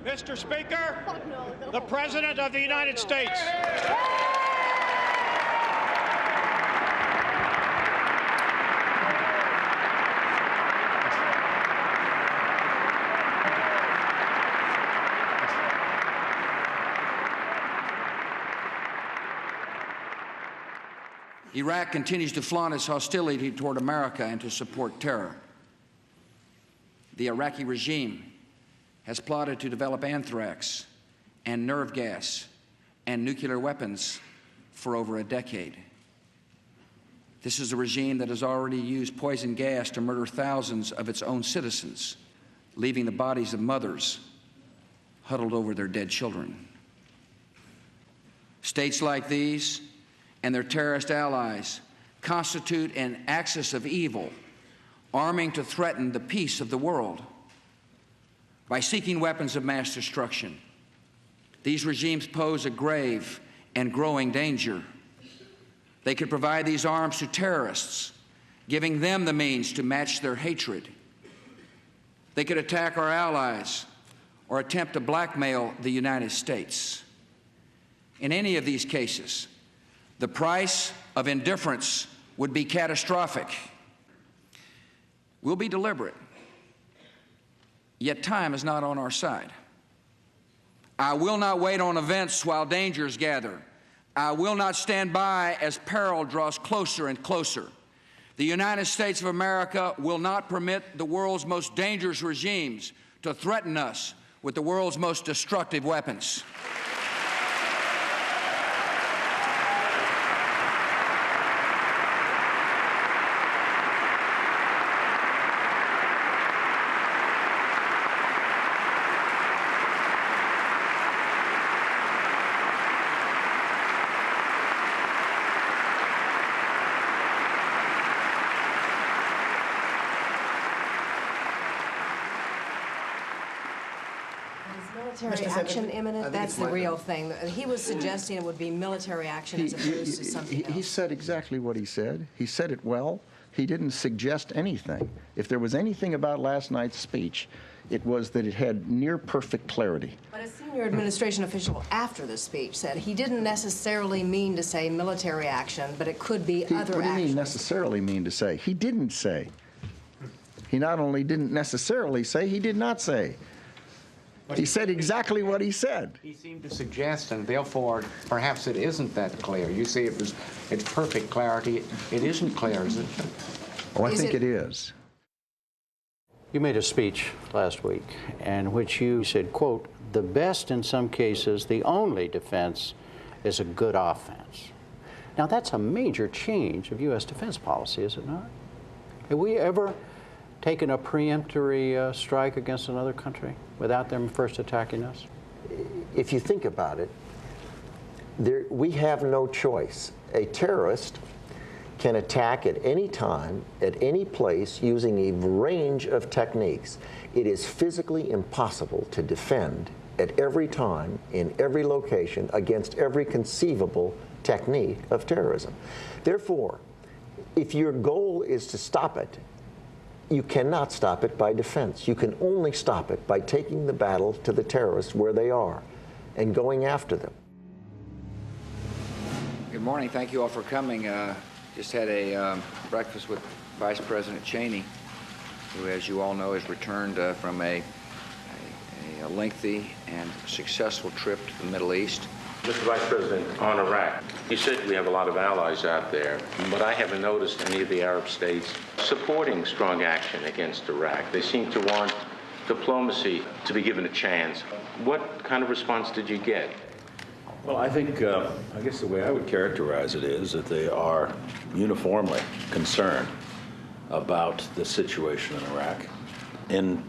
Mr. Speaker, the President of the United States. Iraq continues to flaunt its hostility toward America and to support terror. The Iraqi regime has plotted to develop anthrax and nerve gas and nuclear weapons for over a decade. This is a regime that has already used poison gas to murder thousands of its own citizens, leaving the bodies of mothers huddled over their dead children. States like these and their terrorist allies constitute an axis of evil, arming to threaten the peace of the world. By seeking weapons of mass destruction, these regimes pose a grave and growing danger. They could provide these arms to terrorists, giving them the means to match their hatred. They could attack our allies or attempt to blackmail the United States. In any of these cases, the price of indifference would be catastrophic. We'll be deliberate, yet time is not on our side. I will not wait on events while dangers gather. I will not stand by as peril draws closer and closer. The United States of America will not permit the world's most dangerous regimes to threaten us with the world's most destructive weapons. Military action imminent? That's the real thing. He was suggesting it would be military action as opposed to something else. He said exactly what he said. He said it well. He didn't suggest anything. If there was anything about last night's speech, it was that it had near-perfect clarity. But a senior administration official after the speech said he didn't necessarily mean to say military action, but it could be other actions. What do you mean necessarily mean to say? He didn't say. He not only didn't necessarily say, he did not say. He said exactly what he said. He seemed to suggest, and therefore perhaps it isn't that clear. You see, it's perfect clarity. It isn't clear, is it? Oh, I think it is. You made a speech last week in which you said, quote, "The best in some cases, the only defense is a good offense." Now that's a major change of U.S. defense policy, is it not? Have we ever taken a preemptory strike against another country without them first attacking us? If you think about it, we have no choice. A terrorist can attack at any time, at any place, using a range of techniques. It is physically impossible to defend at every time, in every location, against every conceivable technique of terrorism. Therefore, if your goal is to stop it, you cannot stop it by defense. You can only stop it by taking the battle to the terrorists where they are and going after them. Good morning. Thank you all for coming. Just had a breakfast with Vice President Cheney, who, as you all know, has returned from a lengthy and successful trip to the Middle East. Mr. Vice President, on Iraq, you said we have a lot of allies out there, but I haven't noticed any of the Arab states supporting strong action against Iraq. They seem to want diplomacy to be given a chance. What kind of response did you get? Well, I think, I guess the way I would characterize it is that they are uniformly concerned about the situation in Iraq. In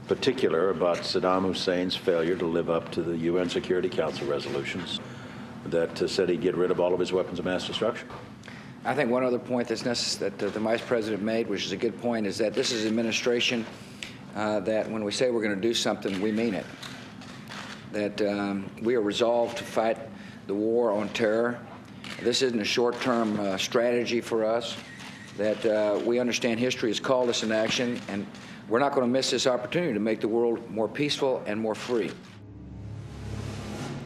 particular, about Saddam Hussein's failure to live up to the UN Security Council resolutions that said he'd get rid of all of his weapons of mass destruction. I think one other point that the Vice President made, which is a good point, is that this is an administration that when we say we're going to do something, we mean it. That we are resolved to fight the war on terror. This isn't a short-term strategy for us. That we understand history has called us in action, and we're not going to miss this opportunity to make the world more peaceful and more free.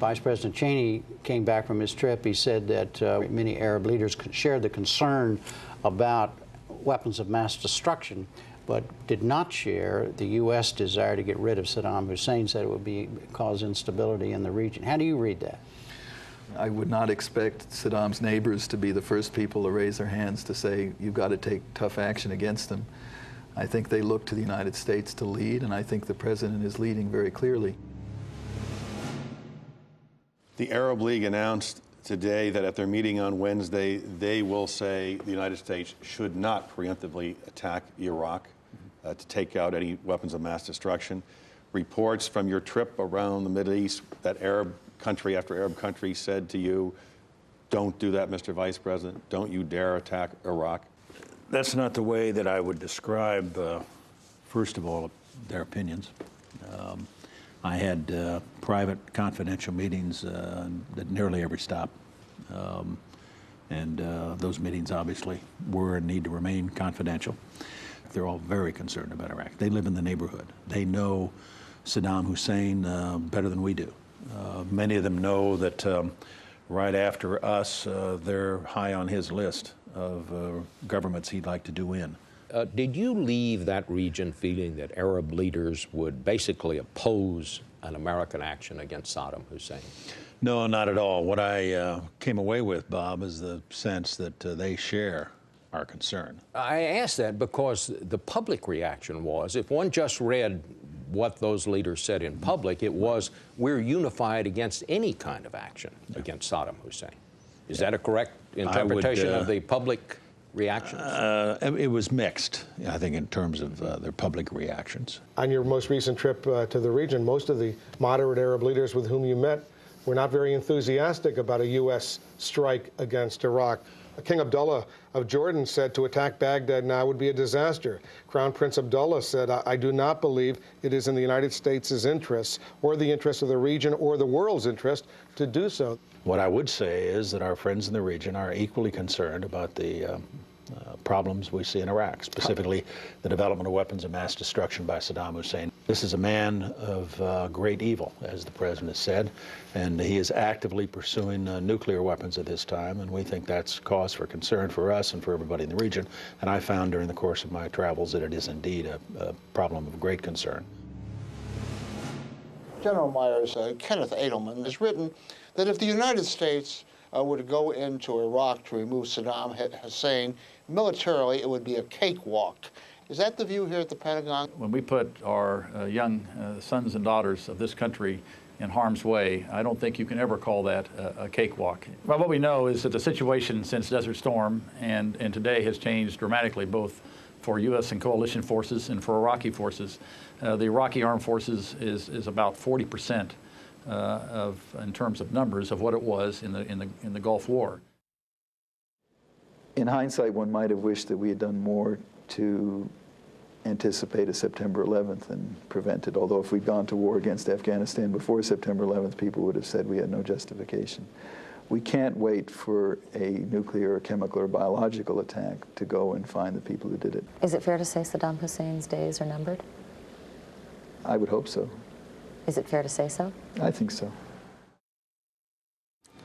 Vice President Cheney came back from his trip. He said that many Arab leaders shared the concern about weapons of mass destruction, but did not share the U.S. desire to get rid of Saddam Hussein, said it would cause instability in the region. How do you read that? I would not expect Saddam's neighbors to be the first people to raise their hands to say, you've got to take tough action against them. I think they look to the United States to lead, and I think the President is leading very clearly. The Arab League announced today that at their meeting on Wednesday, they will say the United States should not preemptively attack Iraq to take out any weapons of mass destruction. Reports from your trip around the Middle East that Arab country after Arab country said to you, don't do that, Mr. Vice President. Don't you dare attack Iraq. That's not the way that I would describe, first of all, their opinions. I had private, confidential meetings at nearly every stop. Those meetings obviously were and need to remain confidential. They're all very concerned about Iraq. They live in the neighborhood. They know Saddam Hussein better than we do. Many of them know that right after us, they're high on his list of governments he'd like to do in. Did you leave that region feeling that Arab leaders would basically oppose an American action against Saddam Hussein? No, not at all. What I came away with, Bob, is the sense that they share our concern. I ask that because the public reaction was, if one just read what those leaders said in public, it was, we're unified against any kind of action against Saddam Hussein. Is that a correct interpretation of the public reactions? It was mixed, I think, in terms of their public reactions. On your most recent trip to the region, most of the moderate Arab leaders with whom you met were not very enthusiastic about a U.S. strike against Iraq. King Abdullah of Jordan said to attack Baghdad now would be a disaster. Crown Prince Abdullah said, I do not believe it is in the United States' interests or the interests of the region or the world's interest to do so. What I would say is that our friends in the region are equally concerned about the problems we see in Iraq, specifically the development of weapons of mass destruction by Saddam Hussein. This is a man of great evil, as the President has said, and he is actively pursuing nuclear weapons at this time, and we think that's cause for concern for us and for everybody in the region. And I found during the course of my travels that it is indeed a problem of great concern. General Myers, Kenneth Edelman has written that if the United States were to go into Iraq to remove Saddam Hussein, militarily it would be a cakewalk. Is that the view here at the Pentagon? When we put our young sons and daughters of this country in harm's way, I don't think you can ever call that a cakewalk. Well, what we know is that the situation since Desert Storm and today has changed dramatically, both for U.S. and coalition forces and for Iraqi forces. The Iraqi armed forces is about 40% in terms of numbers of what it was in the Gulf War. In hindsight, one might have wished that we had done more to anticipate a September 11th and prevent it, although if we'd gone to war against Afghanistan before September 11th, people would have said we had no justification. We can't wait for a nuclear or chemical or biological attack to go and find the people who did it. Is it fair to say Saddam Hussein's days are numbered? I would hope so. Is it fair to say so? I think so.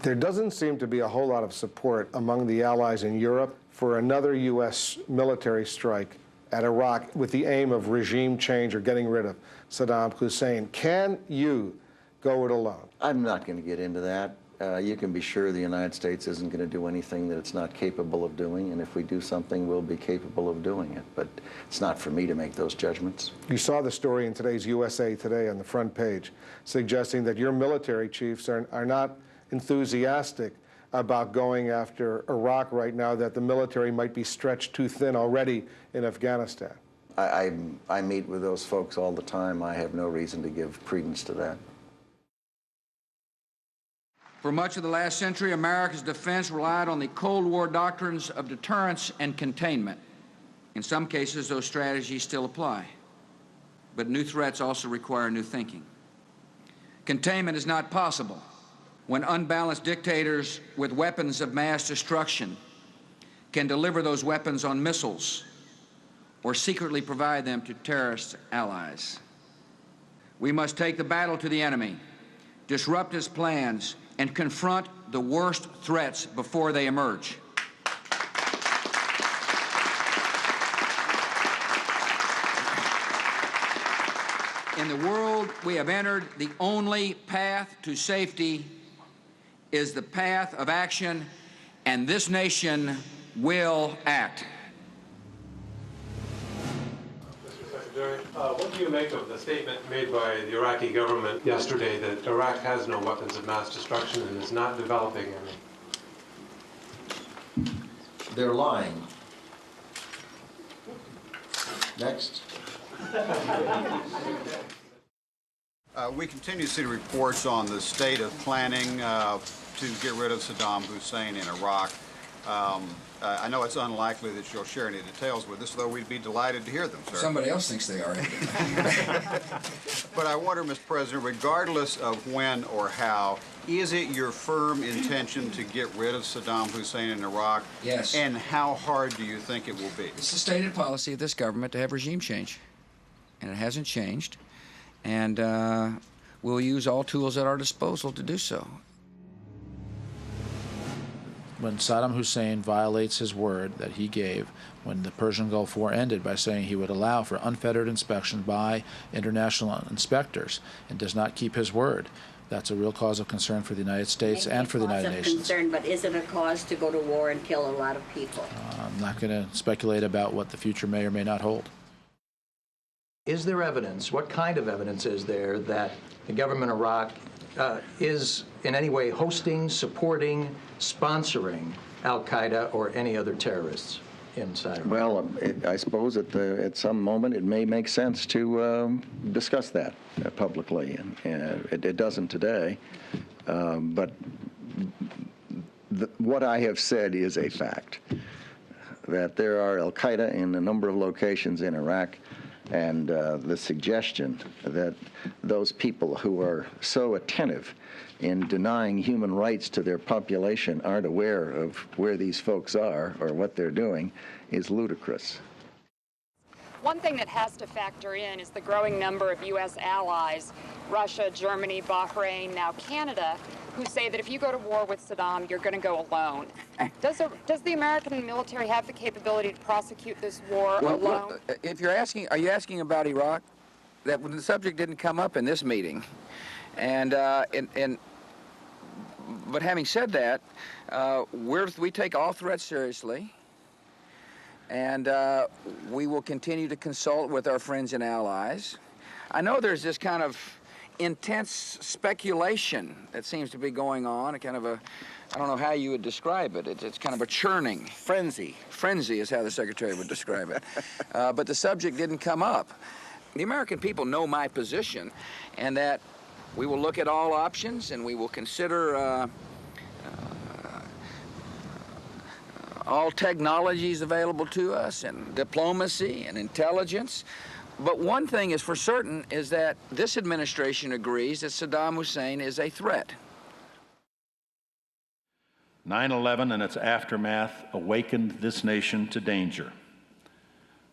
There doesn't seem to be a whole lot of support among the allies in Europe for another U.S. military strike at Iraq with the aim of regime change or getting rid of Saddam Hussein. Can you go it alone? I'm not going to get into that. You can be sure the United States isn't going to do anything that it's not capable of doing, and if we do something, we'll be capable of doing it. But it's not for me to make those judgments. You saw the story in today's USA Today on the front page, suggesting that your military chiefs are not enthusiastic about going after Iraq right now, that the military might be stretched too thin already in Afghanistan. I meet with those folks all the time. I have no reason to give credence to that. For much of the last century, America's defense relied on the Cold War doctrines of deterrence and containment. In some cases, those strategies still apply. But new threats also require new thinking. Containment is not possible when unbalanced dictators with weapons of mass destruction can deliver those weapons on missiles or secretly provide them to terrorist allies. We must take the battle to the enemy disrupt his plans, and confront the worst threats before they emerge. In the world we have entered, the only path to safety is the path of action, and this nation will act. Mr. Secretary, what do you make of the statement made by the Iraqi government yesterday that Iraq has no weapons of mass destruction and is not developing any? They're lying. Next. We continue to see reports on the state of planning to get rid of Saddam Hussein in Iraq. I know it's unlikely that you'll share any details with us, though we'd be delighted to hear them, sir. Somebody else thinks they are. But I wonder, Mr. President, regardless of when or how, is it your firm intention to get rid of Saddam Hussein in Iraq? Yes. And how hard do you think it will be? It's the stated policy of this government to have regime change, and it hasn't changed, and we'll use all tools at our disposal to do so. When Saddam Hussein violates his word that he gave when the Persian Gulf War ended by saying he would allow for unfettered inspection by international inspectors and does not keep his word, that's a real cause of concern for the United States and for the United Nations. Concern, but is it a cause to go to war and kill a lot of people? I'm not going to speculate about what the future may or may not hold. Is there evidence, what kind of evidence is there, that the government of Iraq is in any way hosting, supporting, sponsoring al-Qaeda or any other terrorists inside Iraq? Well, I suppose at some moment it may make sense to discuss that publicly, and it doesn't today. But what I have said is a fact, that there are al-Qaeda in a number of locations in Iraq, and the suggestion that those people who are so attentive in denying human rights to their population aren't aware of where these folks are or what they're doing is ludicrous. One thing that has to factor in is the growing number of U.S. allies, Russia, Germany, Bahrain, now Canada, who say that if you go to war with Saddam, you're going to go alone. Does the American military have the capability to prosecute this war alone? Well, if you're asking, are you asking about Iraq? That the subject didn't come up in this meeting, but having said that, we take all threats seriously, and we will continue to consult with our friends and allies. I know there's this kind of intense speculation that seems to be going on, a kind of a, I don't know how you would describe it. It's kind of a churning. Frenzy. Frenzy is how the Secretary would describe it. But the subject didn't come up. The American people know my position, and that we will look at all options, and we will consider all technologies available to us, and diplomacy and intelligence. But one thing is for certain is that this administration agrees that Saddam Hussein is a threat. 9/11 and its aftermath awakened this nation to danger,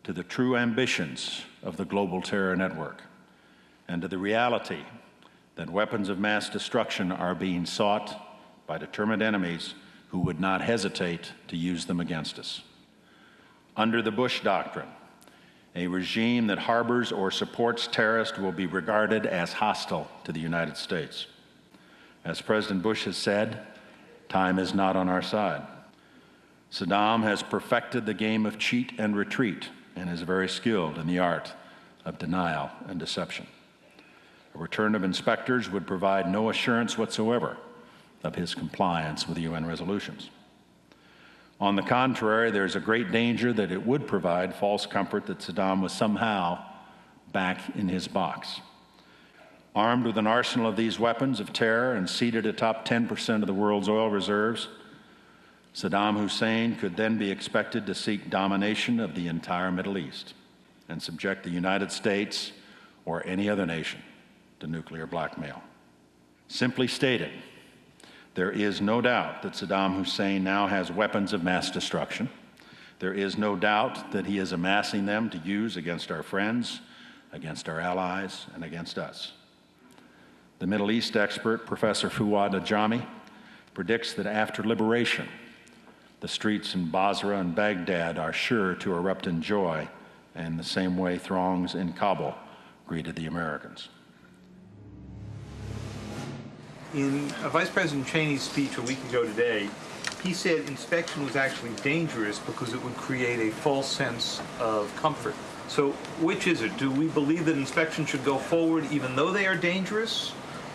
to the true ambitions of the global terror network, and to the reality that weapons of mass destruction are being sought by determined enemies who would not hesitate to use them against us. Under the Bush Doctrine, a regime that harbors or supports terrorists will be regarded as hostile to the United States. As President Bush has said, time is not on our side. Saddam has perfected the game of cheat and retreat and is very skilled in the art of denial and deception. A return of inspectors would provide no assurance whatsoever of his compliance with UN resolutions. On the contrary, there's a great danger that it would provide false comfort that Saddam was somehow back in his box. Armed with an arsenal of these weapons of terror and seated atop 10% of the world's oil reserves, Saddam Hussein could then be expected to seek domination of the entire Middle East and subject the United States or any other nation to nuclear blackmail. Simply stated, there is no doubt that Saddam Hussein now has weapons of mass destruction. There is no doubt that he is amassing them to use against our friends, against our allies, and against us. The Middle East expert, Professor Fuad Najami, predicts that after liberation, the streets in Basra and Baghdad are sure to erupt in joy in the same way throngs in Kabul greeted the Americans. In Vice President Cheney's speech a week ago today, he said inspection was actually dangerous because it would create a false sense of comfort. So which is it? Do we believe that inspection should go forward even though they are dangerous?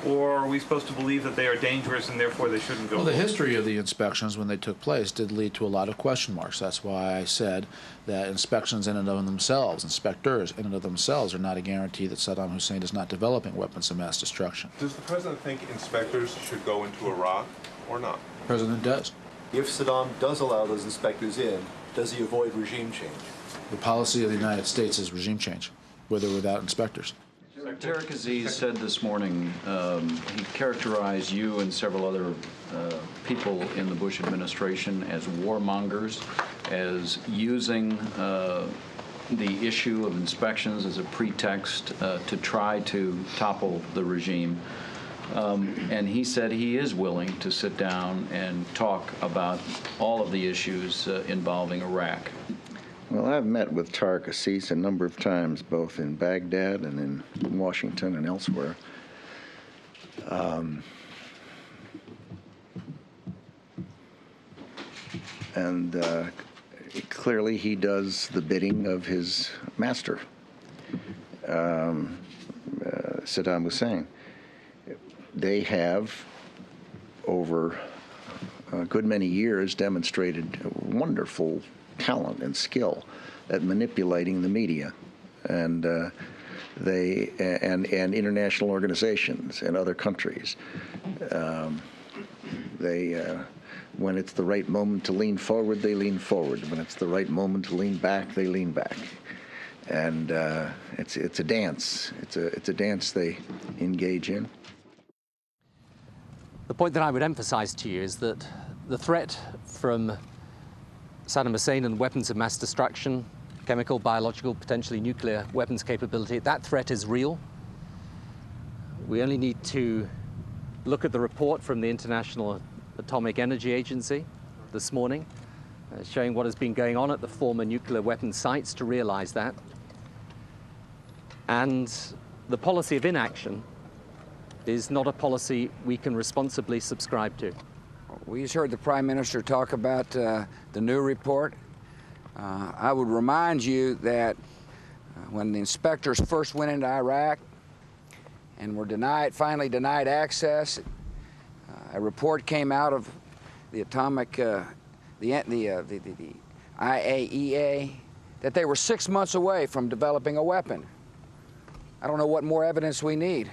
Or are we supposed to believe that they are dangerous and therefore they shouldn't go Well, forward? the history of the inspections when they took place did lead to a lot of question marks. That's why I said that inspections in and of themselves, inspectors in and of themselves, are not a guarantee that Saddam Hussein is not developing weapons of mass destruction. Does the president think inspectors should go into Iraq or not? The president does. If Saddam does allow those inspectors in, does he avoid regime change? The policy of the United States is regime change, with or without inspectors. Tariq Aziz said this morning, he characterized you and several other people in the Bush administration as warmongers, as using the issue of inspections as a pretext to try to topple the regime. And he said he is willing to sit down and talk about all of the issues involving Iraq. Well, I've met with Tariq Aziz a number of times, both in Baghdad and in Washington and elsewhere. Clearly he does the bidding of his master, Saddam Hussein. They have, over a good many years, demonstrated wonderful talent and skill at manipulating the media and international organizations and other countries. When it's the right moment to lean forward, they lean forward. When it's the right moment to lean back, they lean back. And it's a dance. It's a dance they engage in. The point that I would emphasize to you is that the threat from Saddam Hussein and weapons of mass destruction, chemical, biological, potentially nuclear weapons capability, that threat is real. We only need to look at the report from the International Atomic Energy Agency this morning, showing what has been going on at the former nuclear weapons sites to realize that. And the policy of inaction is not a policy we can responsibly subscribe to. We just heard the Prime Minister talk about the new report. I would remind you that when the inspectors first went into Iraq and were finally denied access, a report came out of the IAEA that they were 6 months away from developing a weapon. I don't know what more evidence we need.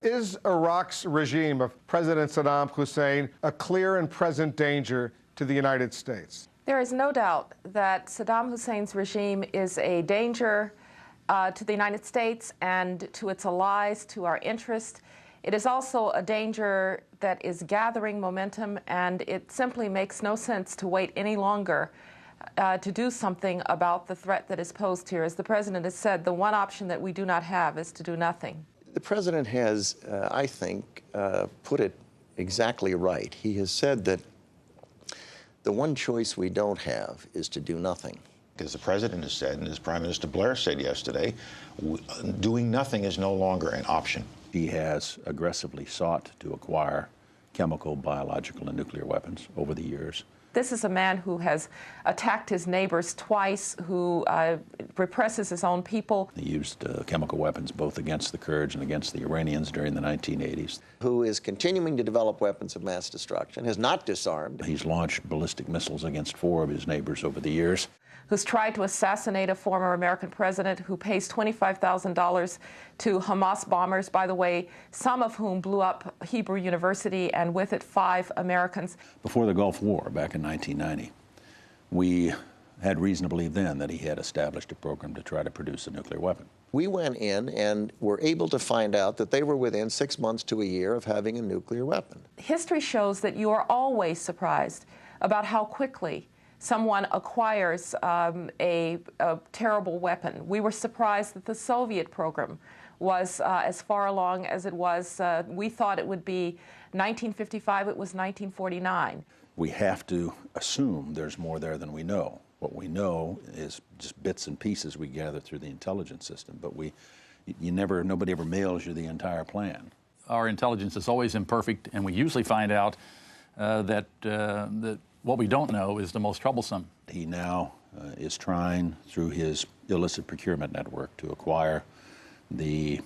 Is Iraq's regime of President Saddam Hussein a clear and present danger to the United States? There is no doubt that Saddam Hussein's regime is a danger to the United States and to its allies, to our interest. It is also a danger that is gathering momentum, and it simply makes no sense to wait any longer to do something about the threat that is posed here. As the President has said, the one option that we do not have is to do nothing. The President has, I think, put it exactly right. He has said that the one choice we don't have is to do nothing. As the President has said, and as Prime Minister Blair said yesterday, doing nothing is no longer an option. He has aggressively sought to acquire chemical, biological, and nuclear weapons over the years. This is a man who has attacked his neighbors twice, who represses his own people. He used chemical weapons both against the Kurds and against the Iranians during the 1980s. Who is continuing to develop weapons of mass destruction, has not disarmed. He's launched ballistic missiles against 4 of his neighbors over the years. Who's tried to assassinate a former American president, who pays $25,000 to Hamas bombers, by the way, some of whom blew up Hebrew University, and with it 5 Americans. Before the Gulf War, back in 1990, we had reason to believe then that he had established a program to try to produce a nuclear weapon. We went in and were able to find out that they were within 6 months to a year of having a nuclear weapon. History shows that you are always surprised about how quickly someone acquires a terrible weapon. We were surprised that the Soviet program was as far along as it was. We thought it would be 1955, it was 1949. We have to assume there's more there than we know. What we know is just bits and pieces we gather through the intelligence system, but nobody ever mails you the entire plan. Our intelligence is always imperfect, and we usually find out that what we don't know is the most troublesome. He now is trying, through his illicit procurement network, to acquire the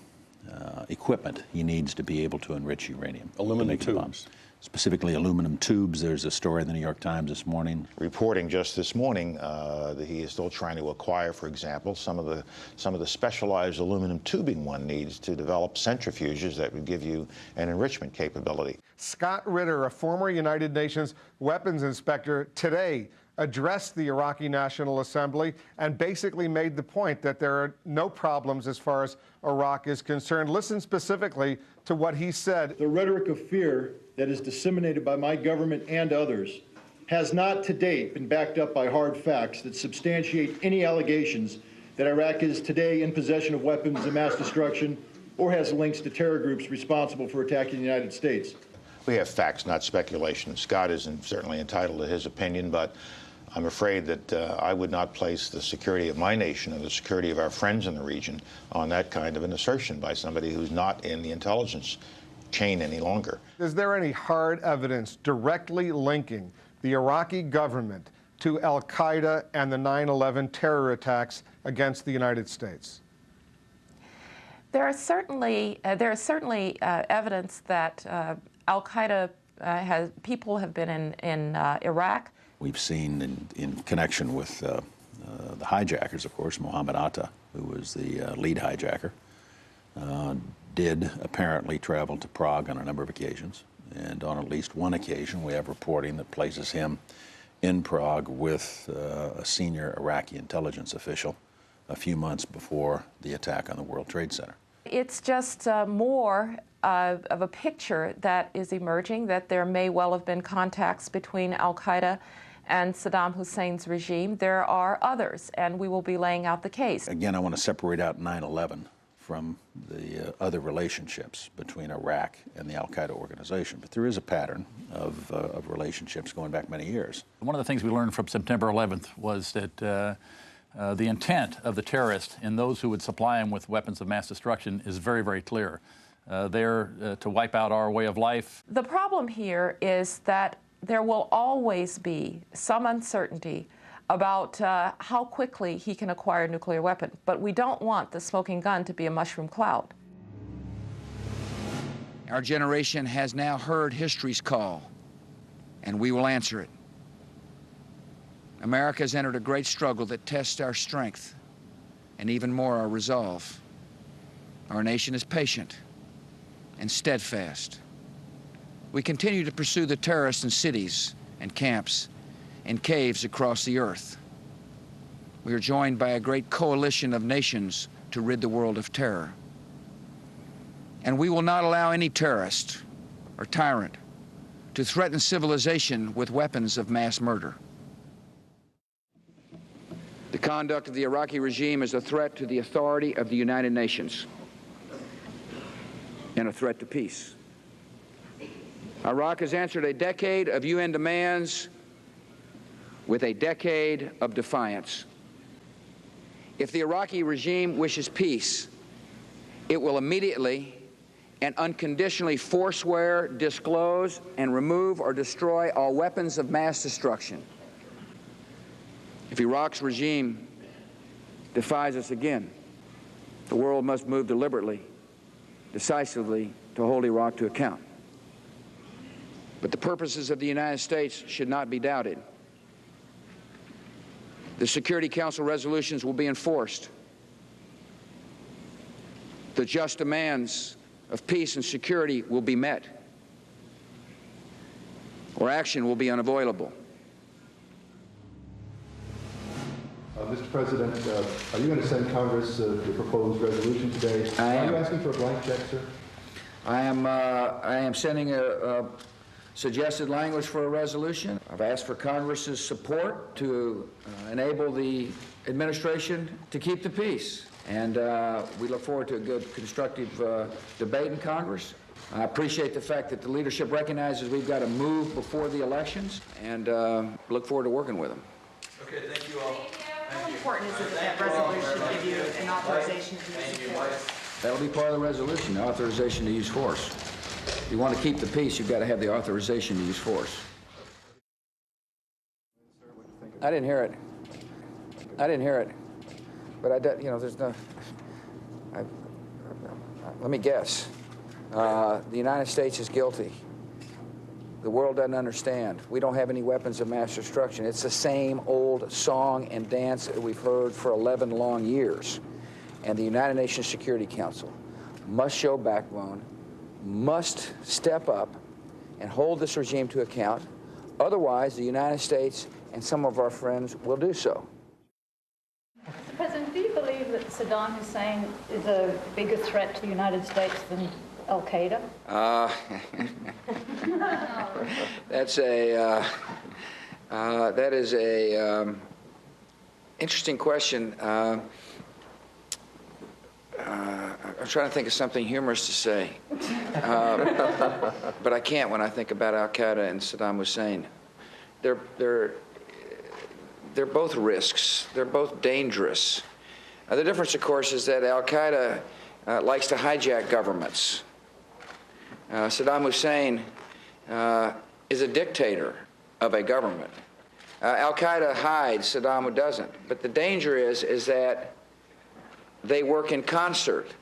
equipment he needs to be able to enrich uranium. Aluminum tubes. Specifically aluminum tubes. There's a story in the New York Times this morning. Reporting just this morning that he is still trying to acquire, for example, some of the specialized aluminum tubing one needs to develop centrifuges that would give you an enrichment capability. Scott Ritter, a former United Nations weapons inspector, today addressed the Iraqi National Assembly and basically made the point that there are no problems as far as Iraq is concerned. Listen specifically to what he said. The rhetoric of fear that is disseminated by my government and others has not to date been backed up by hard facts that substantiate any allegations that Iraq is today in possession of weapons of mass destruction or has links to terror groups responsible for attacking the United States. We have facts, not speculation. Scott is certainly entitled to his opinion, but I'm afraid that I would not place the security of my nation and the security of our friends in the region on that kind of an assertion by somebody who's not in the intelligence chain any longer. Is there any hard evidence directly linking the Iraqi government to al-Qaeda and the 9/11 terror attacks against the United States? There is certainly evidence that al-Qaeda people have been in Iraq. We've seen in connection with the hijackers, of course, Mohammed Atta, who was the lead hijacker, did apparently travel to Prague on a number of occasions. And on at least one occasion, we have reporting that places him in Prague with a senior Iraqi intelligence official a few months before the attack on the World Trade Center. It's just more of a picture that is emerging, that there may well have been contacts between al-Qaeda and Saddam Hussein's regime. There are others, and we will be laying out the case. Again, I want to separate out 9/11 from the other relationships between Iraq and the al-Qaeda organization. But there is a pattern of relationships going back many years. One of the things we learned from September 11th was that the intent of the terrorists and those who would supply them with weapons of mass destruction is very, very clear. They're to wipe out our way of life. The problem here is that there will always be some uncertainty about how quickly he can acquire a nuclear weapon. But we don't want the smoking gun to be a mushroom cloud. Our generation has now heard history's call, and we will answer it. America has entered a great struggle that tests our strength and even more our resolve. Our nation is patient and steadfast. We continue to pursue the terrorists in cities and camps and caves across the earth. We are joined by a great coalition of nations to rid the world of terror. And we will not allow any terrorist or tyrant to threaten civilization with weapons of mass murder. The conduct of the Iraqi regime is a threat to the authority of the United Nations and a threat to peace. Iraq has answered a decade of UN demands with a decade of defiance. If the Iraqi regime wishes peace, it will immediately and unconditionally forswear, disclose, and remove or destroy all weapons of mass destruction. If Iraq's regime defies us again, the world must move deliberately, decisively to hold Iraq to account. But the purposes of the United States should not be doubted. The Security Council resolutions will be enforced. The just demands of peace and security will be met, or action will be unavoidable. Mr. President, are you going to send Congress the proposed resolution today? I am. Are you asking for a blank check, sir? I am sending a suggested language for a resolution. I've asked for Congress's support to enable the administration to keep the peace. And we look forward to a good, constructive debate in Congress. I appreciate the fact that the leadership recognizes we've got to move before the elections, and look forward to working with them. Okay, thank you all. How important is it that that resolution give you an authorization to use force? That'll be part of the resolution, the authorization to use force. If you want to keep the peace, you've got to have the authorization to use force. I didn't hear it. I didn't hear it. But there's no. Let me guess. The United States is guilty. The world doesn't understand. We don't have any weapons of mass destruction. It's the same old song and dance that we've heard for 11 long years. And the United Nations Security Council must show backbone, must step up and hold this regime to account. Otherwise, the United States and some of our friends will do so. Mr. President, do you believe that Saddam Hussein is a bigger threat to the United States than Al-Qaeda? That is a interesting question. I'm trying to think of something humorous to say, but I can't when I think about Al-Qaeda and Saddam Hussein. They're both risks. They're both dangerous. The difference, of course, is that Al-Qaeda likes to hijack governments. Saddam Hussein is a dictator of a government. Al-Qaeda hides, Saddam doesn't. But the danger is that they work in concert.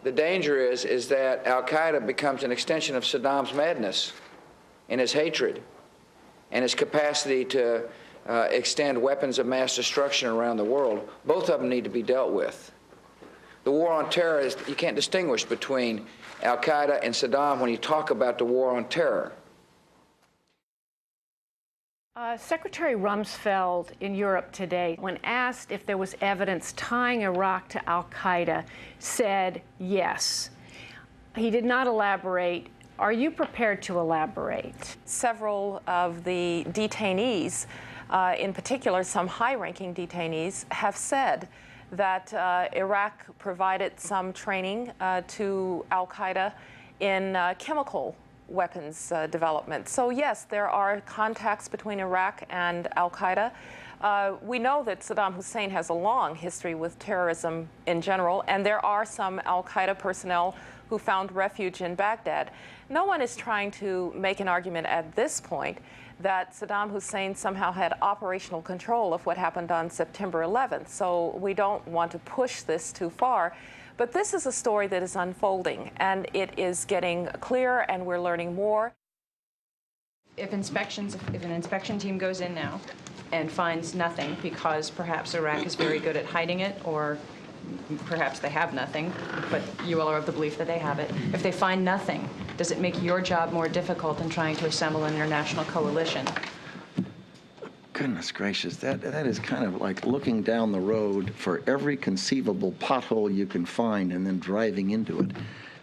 The danger is that Al-Qaeda becomes an extension of Saddam's madness and his hatred and his capacity to extend weapons of mass destruction around the world. Both of them need to be dealt with. The war on terror, you can't distinguish between Al-Qaeda and Saddam when you talk about the war on terror. Secretary Rumsfeld in Europe today, when asked if there was evidence tying Iraq to Al-Qaeda, said yes. He did not elaborate. Are you prepared to elaborate? Several of the detainees, in particular some high-ranking detainees, have said that Iraq provided some training to Al-Qaeda in chemical weapons development. So yes, there are contacts between Iraq and Al-Qaeda. We know that Saddam Hussein has a long history with terrorism in general, and there are some Al-Qaeda personnel who found refuge in Baghdad. No one is trying to make an argument at this point that Saddam Hussein somehow had operational control of what happened on September 11th. So we don't want to push this too far. But this is a story that is unfolding, and it is getting clearer, and we're learning more. If an inspection team goes in now and finds nothing because perhaps Iraq is very good at hiding it, or perhaps they have nothing, but you all are of the belief that they have it. If they find nothing, does it make your job more difficult in trying to assemble an international coalition? Goodness gracious, that is kind of like looking down the road for every conceivable pothole you can find and then driving into it.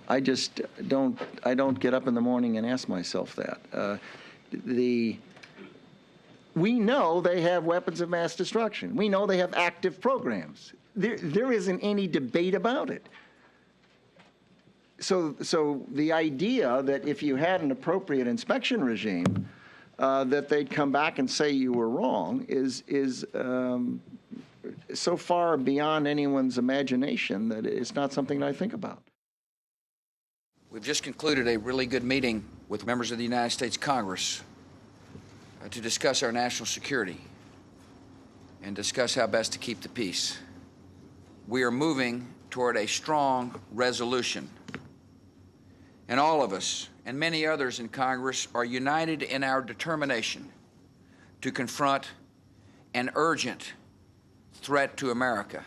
I just don't get up in the morning and ask myself that. We know they have weapons of mass destruction. We know they have active programs. There isn't any debate about it. So the idea that if you had an appropriate inspection regime, that they'd come back and say you were wrong is so far beyond anyone's imagination that it's not something I think about. We've just concluded a really good meeting with members of the United States Congress to discuss our national security and discuss how best to keep the peace. We are moving toward a strong resolution. And all of us, and many others in Congress, are united in our determination to confront an urgent threat to America.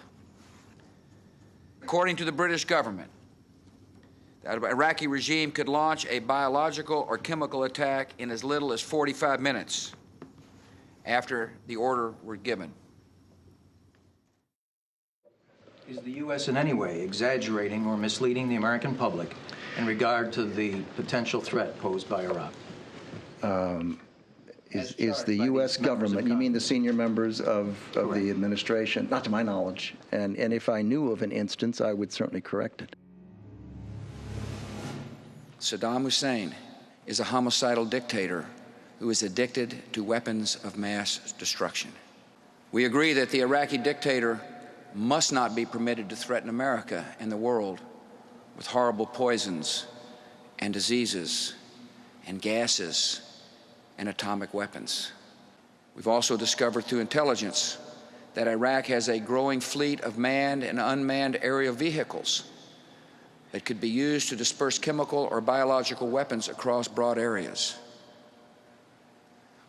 According to the British government, the Iraqi regime could launch a biological or chemical attack in as little as 45 minutes after the order were given. Is the U.S. in any way exaggerating or misleading the American public in regard to the potential threat posed by Iraq? is the U.S. government, you mean the senior members of the administration? Not to my knowledge. And if I knew of an instance, I would certainly correct it. Saddam Hussein is a homicidal dictator who is addicted to weapons of mass destruction. We agree that the Iraqi dictator must not be permitted to threaten America and the world with horrible poisons and diseases and gases and atomic weapons. We've also discovered through intelligence that Iraq has a growing fleet of manned and unmanned aerial vehicles that could be used to disperse chemical or biological weapons across broad areas.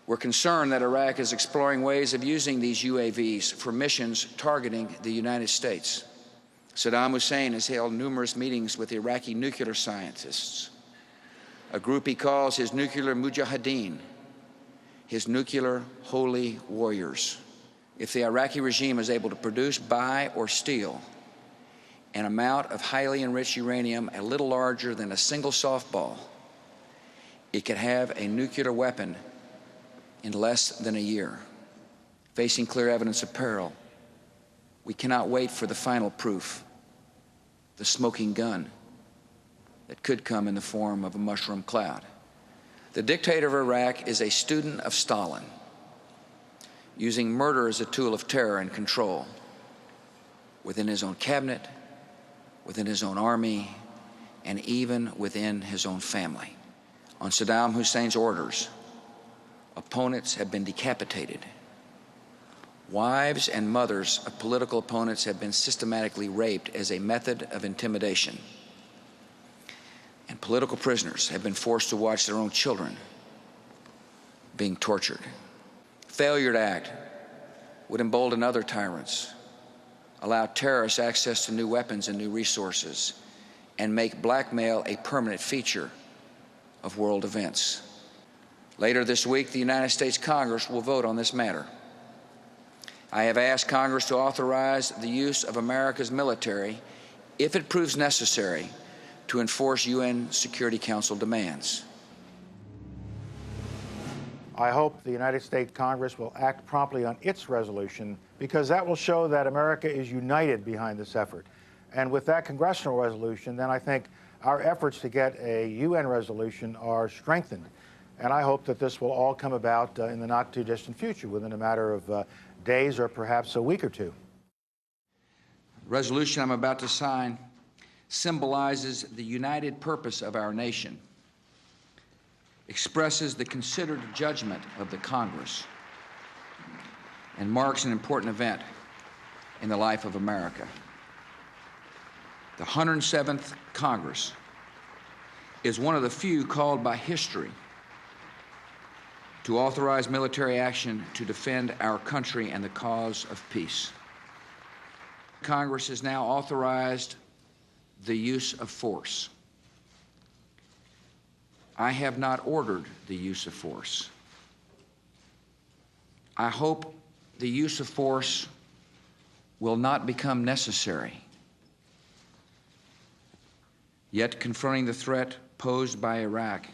We're concerned that Iraq is exploring ways of using these UAVs for missions targeting the United States. Saddam Hussein has held numerous meetings with Iraqi nuclear scientists, a group he calls his nuclear mujahideen, his nuclear holy warriors. If the Iraqi regime is able to produce, buy, or steal an amount of highly enriched uranium a little larger than a single softball, it could have a nuclear weapon in less than a year. Facing clear evidence of peril, we cannot wait for the final proof, the smoking gun that could come in the form of a mushroom cloud. The dictator of Iraq is a student of Stalin, using murder as a tool of terror and control within his own cabinet, within his own army, and even within his own family. On Saddam Hussein's orders, opponents have been decapitated. Wives and mothers of political opponents have been systematically raped as a method of intimidation. And political prisoners have been forced to watch their own children being tortured. Failure to act would embolden other tyrants, allow terrorists access to new weapons and new resources, and make blackmail a permanent feature of world events. Later this week, the United States Congress will vote on this matter. I have asked Congress to authorize the use of America's military, if it proves necessary, to enforce UN Security Council demands. I hope the United States Congress will act promptly on its resolution, because that will show that America is united behind this effort. And with that congressional resolution, then I think our efforts to get a UN resolution are strengthened. And I hope that this will all come about in the not-too-distant future, within a matter of days or perhaps a week or two. The resolution I'm about to sign symbolizes the united purpose of our nation, expresses the considered judgment of the Congress, and marks an important event in the life of America. The 107th Congress is one of the few called by history to authorize military action to defend our country and the cause of peace. Congress has now authorized the use of force. I have not ordered the use of force. I hope the use of force will not become necessary. Yet confronting the threat posed by Iraq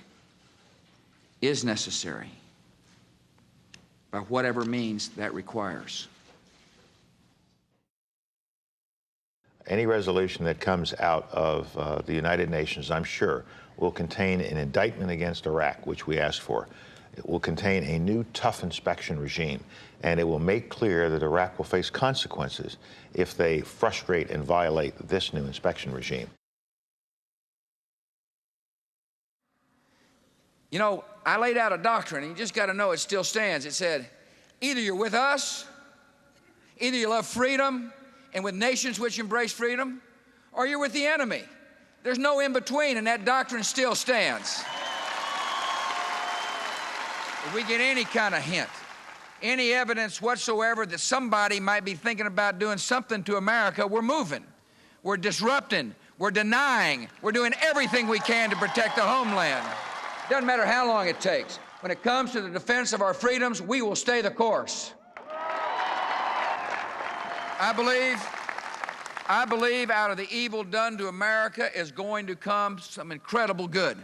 is necessary, by whatever means that requires. Any resolution that comes out of the United Nations, I'm sure, will contain an indictment against Iraq, which we asked for. It will contain a new tough inspection regime, and it will make clear that Iraq will face consequences if they frustrate and violate this new inspection regime. You know, I laid out a doctrine, and you just got to know it still stands. It said, either you're with us, either you love freedom and with nations which embrace freedom, or you're with the enemy. There's no in between, and that doctrine still stands. If we get any kind of hint, any evidence whatsoever that somebody might be thinking about doing something to America, we're moving, we're disrupting, we're denying, we're doing everything we can to protect the homeland. Doesn't matter how long it takes. When it comes to the defense of our freedoms, we will stay the course. I believe out of the evil done to America is going to come some incredible good.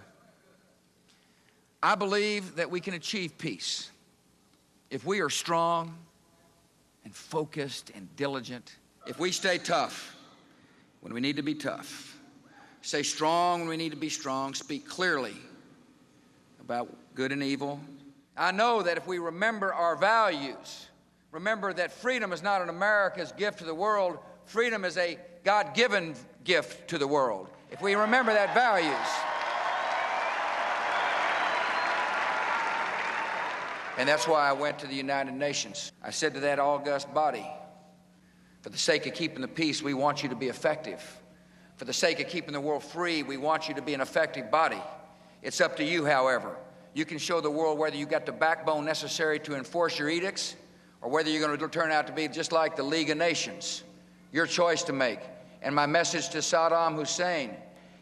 I believe that we can achieve peace if we are strong and focused and diligent, if we stay tough when we need to be tough, stay strong when we need to be strong, speak clearly about good and evil. I know that if we remember our values, remember that freedom is not an America's gift to the world, freedom is a God-given gift to the world. If we remember that values, and that's why I went to the United Nations. I said to that august body, for the sake of keeping the peace, we want you to be effective. For the sake of keeping the world free, we want you to be an effective body. It's up to you, however. You can show the world whether you got the backbone necessary to enforce your edicts or whether you're going to turn out to be just like the League of Nations. Your choice to make. And my message to Saddam Hussein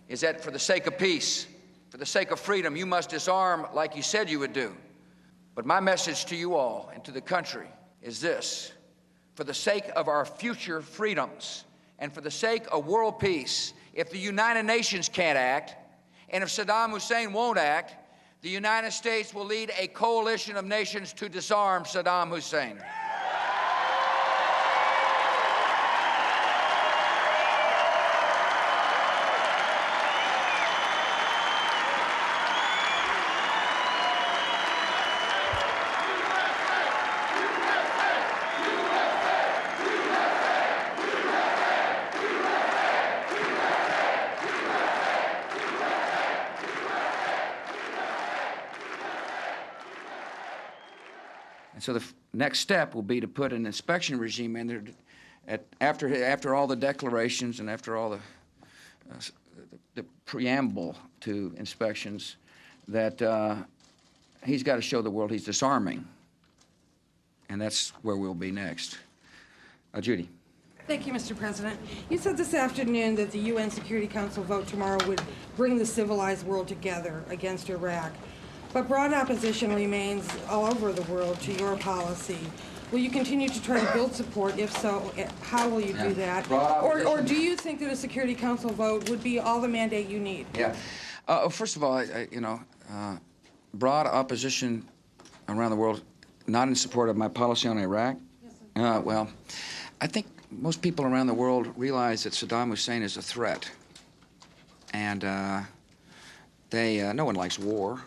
is that for the sake of peace, for the sake of freedom, you must disarm like you said you would do. But my message to you all and to the country is this: for the sake of our future freedoms and for the sake of world peace, if the United Nations can't act, and if Saddam Hussein won't act, the United States will lead a coalition of nations to disarm Saddam Hussein. So the next step will be to put an inspection regime in there after all the declarations and after all the preamble to inspections that he's got to show the world he's disarming. And that's where we'll be next. Judy. Thank you, Mr. President. You said this afternoon that the UN Security Council vote tomorrow would bring the civilized world together against Iraq. But broad opposition remains all over the world to your policy. Will you continue to try to build support? If so, how will you do that? Or do you think that a Security Council vote would be all the mandate you need? Yeah. First of all, broad opposition around the world, not in support of my policy on Iraq? Yes, sir. Well, I think most people around the world realize that Saddam Hussein is a threat. And no one likes war.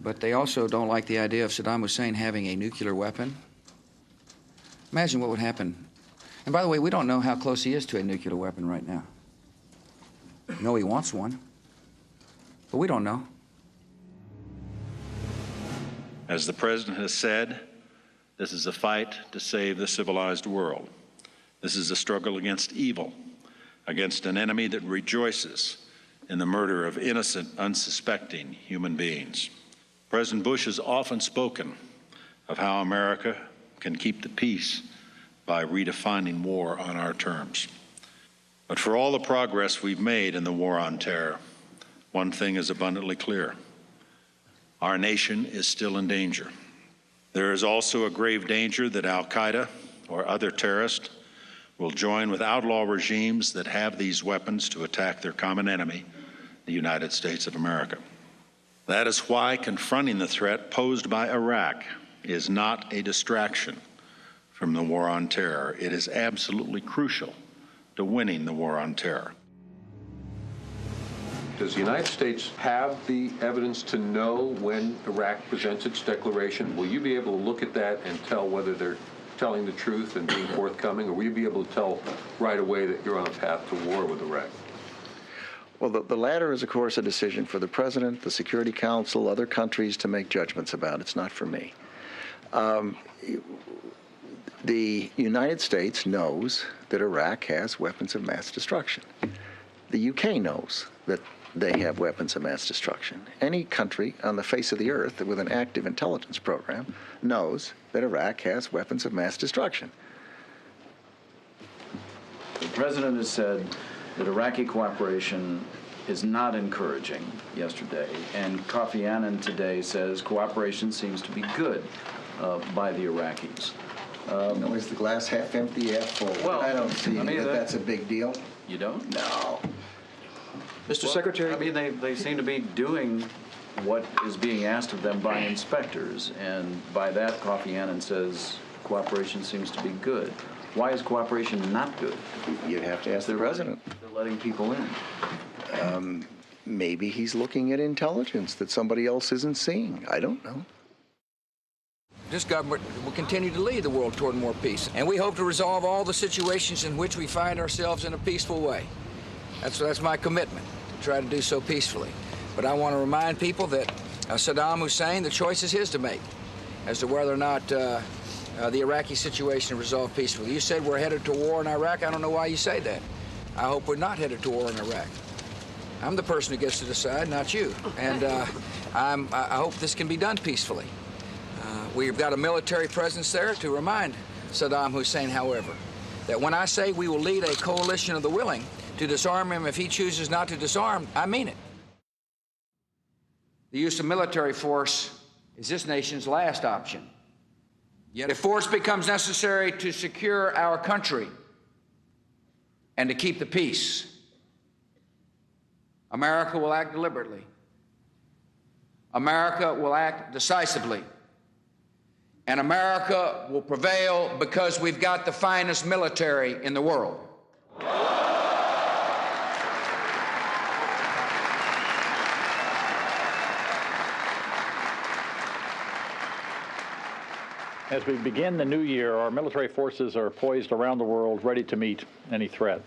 But they also don't like the idea of Saddam Hussein having a nuclear weapon. Imagine what would happen. And by the way, we don't know how close he is to a nuclear weapon right now. We know he wants one, but we don't know. As the President has said, this is a fight to save the civilized world. This is a struggle against evil, against an enemy that rejoices in the murder of innocent, unsuspecting human beings. President Bush has often spoken of how America can keep the peace by redefining war on our terms. But for all the progress we've made in the war on terror, one thing is abundantly clear. Our nation is still in danger. There is also a grave danger that al-Qaeda or other terrorists will join with outlaw regimes that have these weapons to attack their common enemy, the United States of America. That is why confronting the threat posed by Iraq is not a distraction from the war on terror. It is absolutely crucial to winning the war on terror. Does the United States have the evidence to know when Iraq presents its declaration? Will you be able to look at that and tell whether they're telling the truth and being forthcoming, or will you be able to tell right away that you're on a path to war with Iraq? Well, the latter is, of course, a decision for the President, the Security Council, other countries to make judgments about. It's not for me. The United States knows that Iraq has weapons of mass destruction. The UK knows that they have weapons of mass destruction. Any country on the face of the earth with an active intelligence program knows that Iraq has weapons of mass destruction. The President has said that Iraqi cooperation is not encouraging yesterday, and Kofi Annan today says cooperation seems to be good by the Iraqis. Is the glass half empty, half full? Well, I don't see that's a big deal. You don't? No. Mr. Secretary? I mean, they seem to be doing what is being asked of them by inspectors. And by that, Kofi Annan says cooperation seems to be good. Why is cooperation not good? You'd have to ask the president. They're letting people in. Maybe he's looking at intelligence that somebody else isn't seeing. I don't know. This government will continue to lead the world toward more peace, and we hope to resolve all the situations in which we find ourselves in a peaceful way. That's my commitment, to try to do so peacefully. But I want to remind people that Saddam Hussein, the choice is his to make as to whether or not the Iraqi situation is resolved peacefully. You said we're headed to war in Iraq. I don't know why you say that. I hope we're not headed to war in Iraq. I'm the person who gets to decide, not you. And I hope this can be done peacefully. We've got a military presence there to remind Saddam Hussein, however, that when I say we will lead a coalition of the willing to disarm him if he chooses not to disarm, I mean it. The use of military force is this nation's last option. Yet if force becomes necessary to secure our country and to keep the peace, America will act deliberately. America will act decisively. And America will prevail because we've got the finest military in the world. As we begin the new year, our military forces are poised around the world, ready to meet any threat.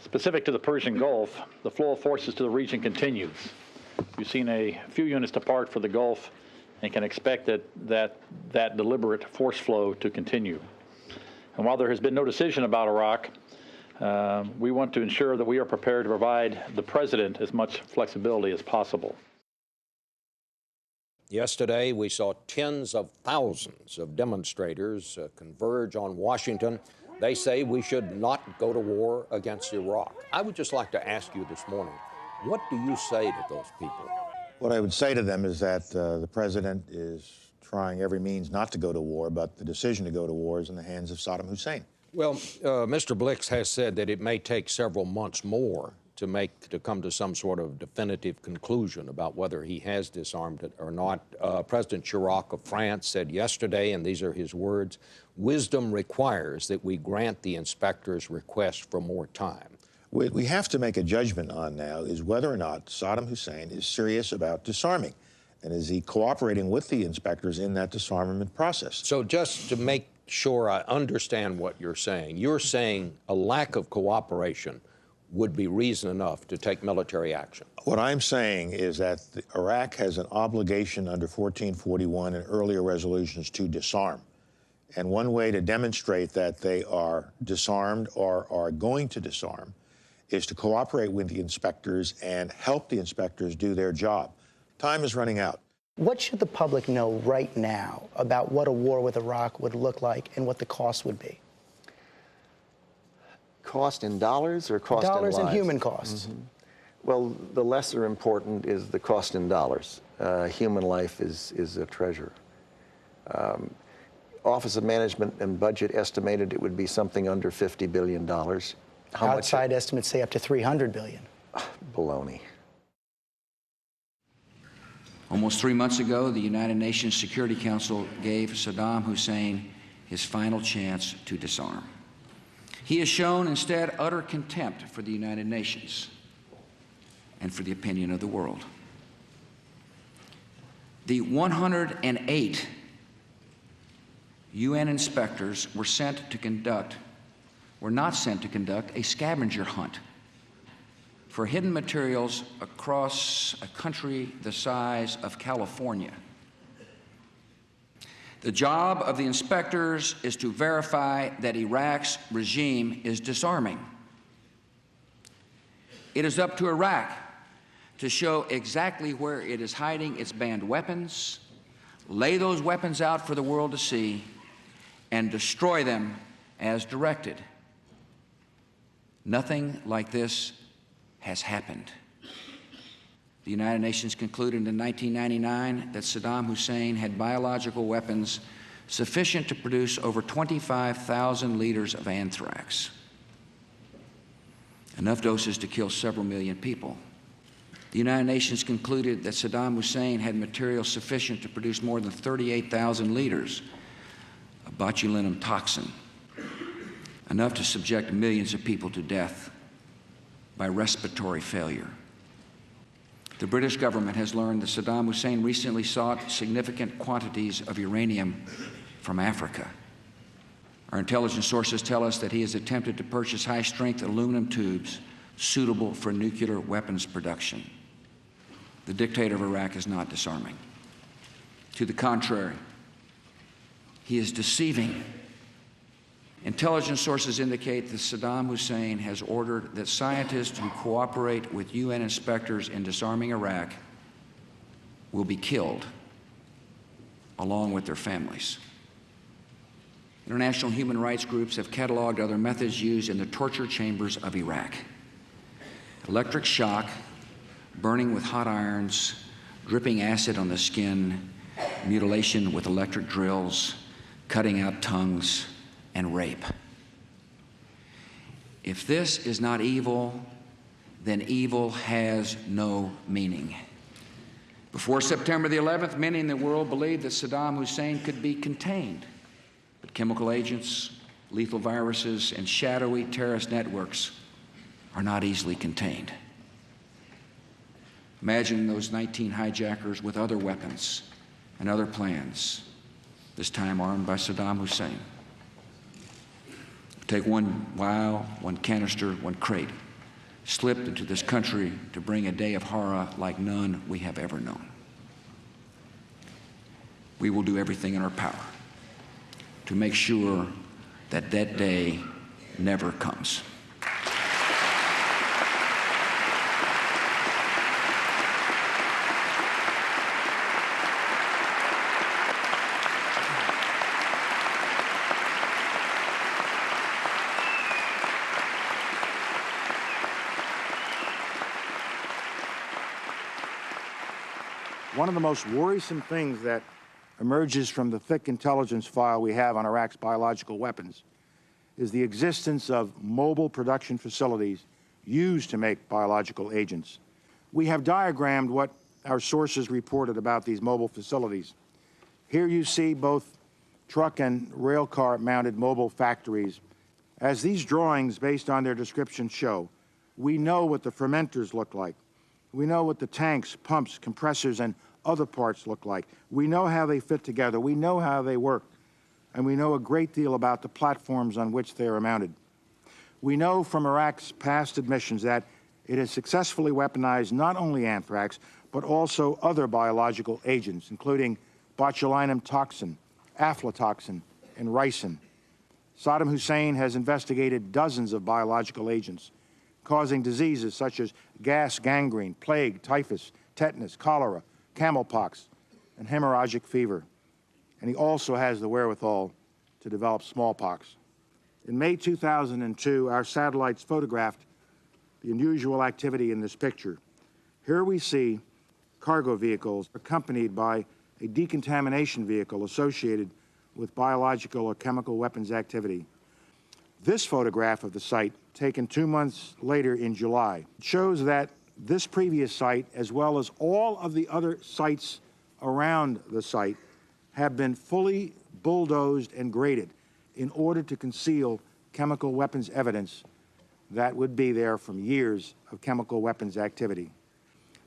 Specific to the Persian Gulf, the flow of forces to the region continues. You've seen a few units depart for the Gulf and can expect that deliberate force flow to continue. And while there has been no decision about Iraq, we want to ensure that we are prepared to provide the president as much flexibility as possible. Yesterday, we saw tens of thousands of demonstrators converge on Washington. They say we should not go to war against Iraq. I would just like to ask you this morning, what do you say to those people? What I would say to them is that the president is trying every means not to go to war, but the decision to go to war is in the hands of Saddam Hussein. Well, Mr. Blix has said that it may take several months more to come to some sort of definitive conclusion about whether he has disarmed it or not. President Chirac of France said yesterday, and these are his words, "Wisdom requires that we grant the inspector's request for more time." What we have to make a judgment on now is whether or not Saddam Hussein is serious about disarming, and is he cooperating with the inspectors in that disarmament process. So just to make sure I understand what you're saying a lack of cooperation would be reason enough to take military action. What I'm saying is that Iraq has an obligation under 1441 and earlier resolutions to disarm. And one way to demonstrate that they are disarmed or are going to disarm is to cooperate with the inspectors and help the inspectors do their job. Time is running out. What should the public know right now about what a war with Iraq would look like and what the cost would be? Cost in dollars or cost in lives? Dollars and human costs. Mm-hmm. Well, the lesser important is the cost in dollars. Human life is a treasure. Office of Management and Budget estimated it would be something under $50 billion. Outside estimates say up to $300 billion. Baloney. Almost 3 months ago, the United Nations Security Council gave Saddam Hussein his final chance to disarm. He has shown instead utter contempt for the United Nations and for the opinion of the world. The 108 UN inspectors were not sent to conduct a scavenger hunt for hidden materials across a country the size of California. The job of the inspectors is to verify that Iraq's regime is disarming. It is up to Iraq to show exactly where it is hiding its banned weapons, lay those weapons out for the world to see, and destroy them as directed. Nothing like this has happened. The United Nations concluded in 1999 that Saddam Hussein had biological weapons sufficient to produce over 25,000 liters of anthrax, enough doses to kill several million people. The United Nations concluded that Saddam Hussein had material sufficient to produce more than 38,000 liters of botulinum toxin, enough to subject millions of people to death by respiratory failure. The British government has learned that Saddam Hussein recently sought significant quantities of uranium from Africa. Our intelligence sources tell us that he has attempted to purchase high-strength aluminum tubes suitable for nuclear weapons production. The dictator of Iraq is not disarming. To the contrary, he is deceiving. Intelligence sources indicate that Saddam Hussein has ordered that scientists who cooperate with UN inspectors in disarming Iraq will be killed, along with their families. International human rights groups have cataloged other methods used in the torture chambers of Iraq: electric shock, burning with hot irons, dripping acid on the skin, mutilation with electric drills, cutting out tongues, and rape. If this is not evil, then evil has no meaning. Before September the 11th, many in the world believed that Saddam Hussein could be contained, but chemical agents, lethal viruses, and shadowy terrorist networks are not easily contained. Imagine those 19 hijackers with other weapons and other plans, this time armed by Saddam Hussein. Take one vial, one canister, one crate, slipped into this country to bring a day of horror like none we have ever known. We will do everything in our power to make sure that that day never comes. One of the most worrisome things that emerges from the thick intelligence file we have on Iraq's biological weapons is the existence of mobile production facilities used to make biological agents. We have diagrammed what our sources reported about these mobile facilities. Here you see both truck and rail car mounted mobile factories. As these drawings, based on their description, show, we know what the fermenters look like. We know what the tanks, pumps, compressors, and other parts look like. We know how they fit together. We know how they work. And we know a great deal about the platforms on which they are mounted. We know from Iraq's past admissions that it has successfully weaponized not only anthrax, but also other biological agents, including botulinum toxin, aflatoxin, and ricin. Saddam Hussein has investigated dozens of biological agents, causing diseases such as gas gangrene, plague, typhus, tetanus, cholera, camelpox, and hemorrhagic fever. And he also has the wherewithal to develop smallpox. In May 2002, our satellites photographed the unusual activity in this picture. Here we see cargo vehicles accompanied by a decontamination vehicle associated with biological or chemical weapons activity. This photograph of the site, taken 2 months later in July, shows that this previous site, as well as all of the other sites around the site, have been fully bulldozed and graded in order to conceal chemical weapons evidence that would be there from years of chemical weapons activity.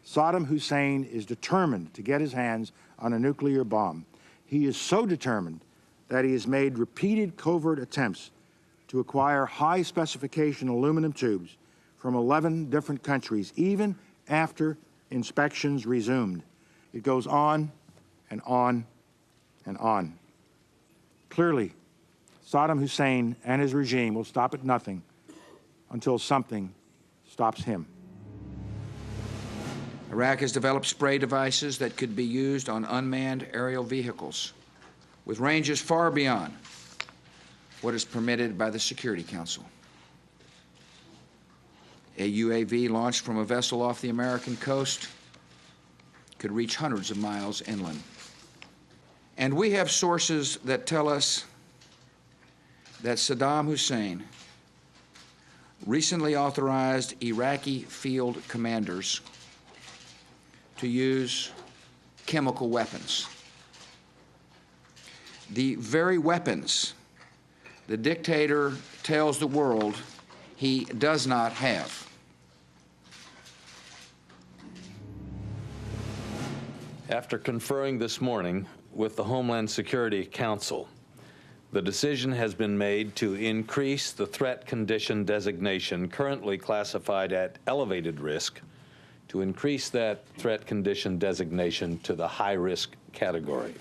Saddam Hussein is determined to get his hands on a nuclear bomb. He is so determined that he has made repeated covert attempts to acquire high-specification aluminum tubes from 11 different countries, even after inspections resumed. It goes on and on and on. Clearly, Saddam Hussein and his regime will stop at nothing until something stops him. Iraq has developed spray devices that could be used on unmanned aerial vehicles with ranges far beyond what is permitted by the Security Council. A UAV launched from a vessel off the American coast could reach hundreds of miles inland. And we have sources that tell us that Saddam Hussein recently authorized Iraqi field commanders to use chemical weapons. The very weapons the dictator tells the world he does not have. After conferring this morning with the Homeland Security Council, the decision has been made to increase the threat condition designation currently classified at elevated risk, to increase that threat condition designation to the high-risk category.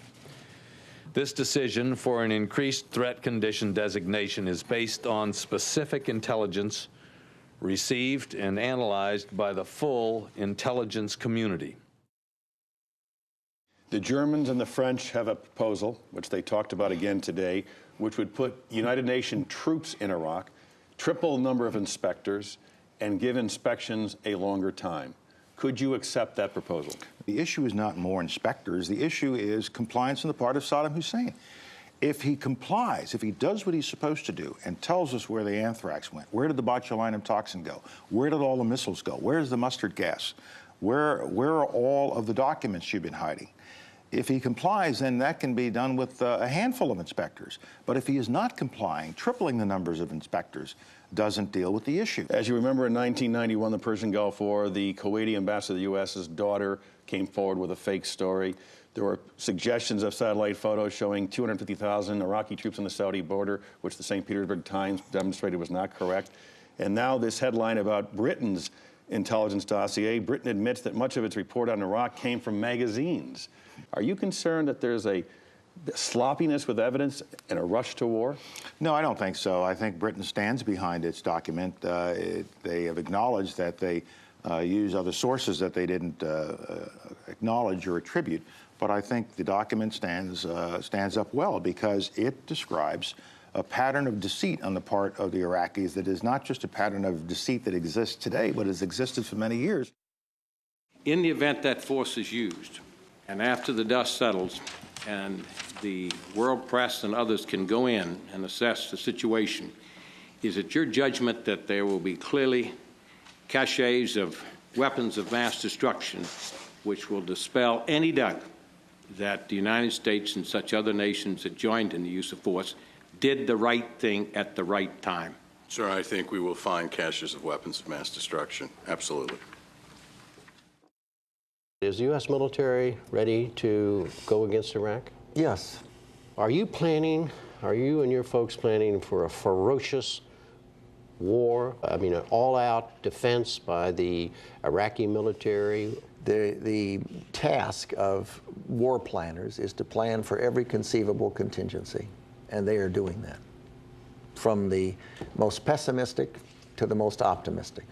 This decision for an increased threat condition designation is based on specific intelligence received and analyzed by the full intelligence community. The Germans and the French have a proposal, which they talked about again today, which would put United Nations troops in Iraq, triple the number of inspectors, and give inspections a longer time. Could you accept that proposal? The issue is not more inspectors. The issue is compliance on the part of Saddam Hussein. If he complies, if he does what he's supposed to do and tells us where the anthrax went, where did the botulinum toxin go, where did all the missiles go, where's the mustard gas, where are all of the documents you've been hiding? If he complies, then that can be done with a handful of inspectors. But if he is not complying, tripling the numbers of inspectors doesn't deal with the issue. As you remember, in 1991, the Persian Gulf War, the Kuwaiti ambassador to the U.S.'s daughter came forward with a fake story. There were suggestions of satellite photos showing 250,000 Iraqi troops on the Saudi border, which the St. Petersburg Times demonstrated was not correct. And now this headline about Britain's intelligence dossier, Britain admits that much of its report on Iraq came from magazines. Are you concerned that there's a sloppiness with evidence and a rush to war? No, I don't think so. I think Britain stands behind its document. They have acknowledged that they use other sources that they didn't acknowledge or attribute. But I think the document stands up well because it describes a pattern of deceit on the part of the Iraqis that is not just a pattern of deceit that exists today, but has existed for many years. In the event that force is used, and after the dust settles and the world press and others can go in and assess the situation, is it your judgment that there will be clearly caches of weapons of mass destruction which will dispel any doubt that the United States and such other nations that joined in the use of force did the right thing at the right time? Sir, I think we will find caches of weapons of mass destruction. Absolutely. Is the U.S. military ready to go against Iraq? Yes. Are you and your folks planning for a ferocious war? I mean, an all-out defense by the Iraqi military? The task of war planners is to plan for every conceivable contingency, and they are doing that, from the most pessimistic to the most optimistic.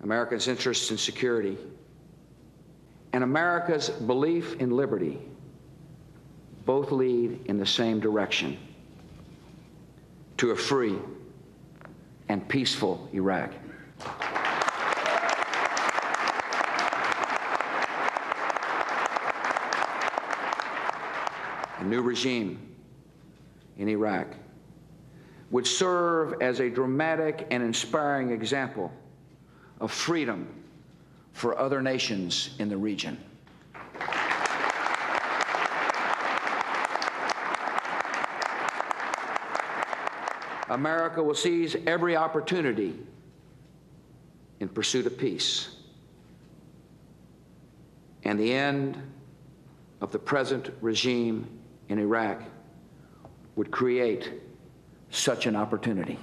America's interests in security, and America's belief in liberty both lead in the same direction, to a free and peaceful Iraq. A new regime in Iraq would serve as a dramatic and inspiring example of freedom for other nations in the region. America will seize every opportunity in pursuit of peace, and the end of the present regime in Iraq would create such an opportunity.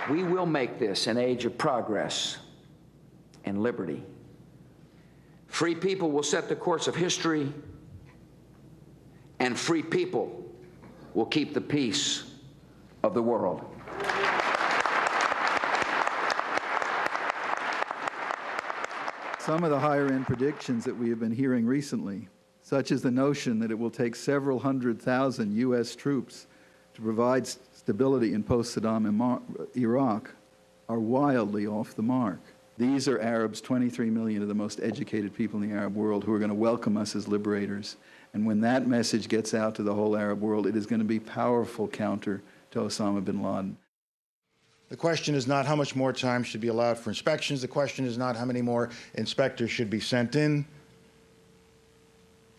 We will make this an age of progress and liberty. Free people will set the course of history, and free people will keep the peace of the world. Some of the higher-end predictions that we have been hearing recently, such as the notion that it will take several 100,000 U.S. troops to provide stability in post-Saddam Iraq, are wildly off the mark. These are Arabs, 23 million of the most educated people in the Arab world, who are going to welcome us as liberators And when that message gets out to the whole Arab world, it is going to be powerful counter to Osama bin Laden. The question is not how much more time should be allowed for inspections. The question is not how many more inspectors should be sent in.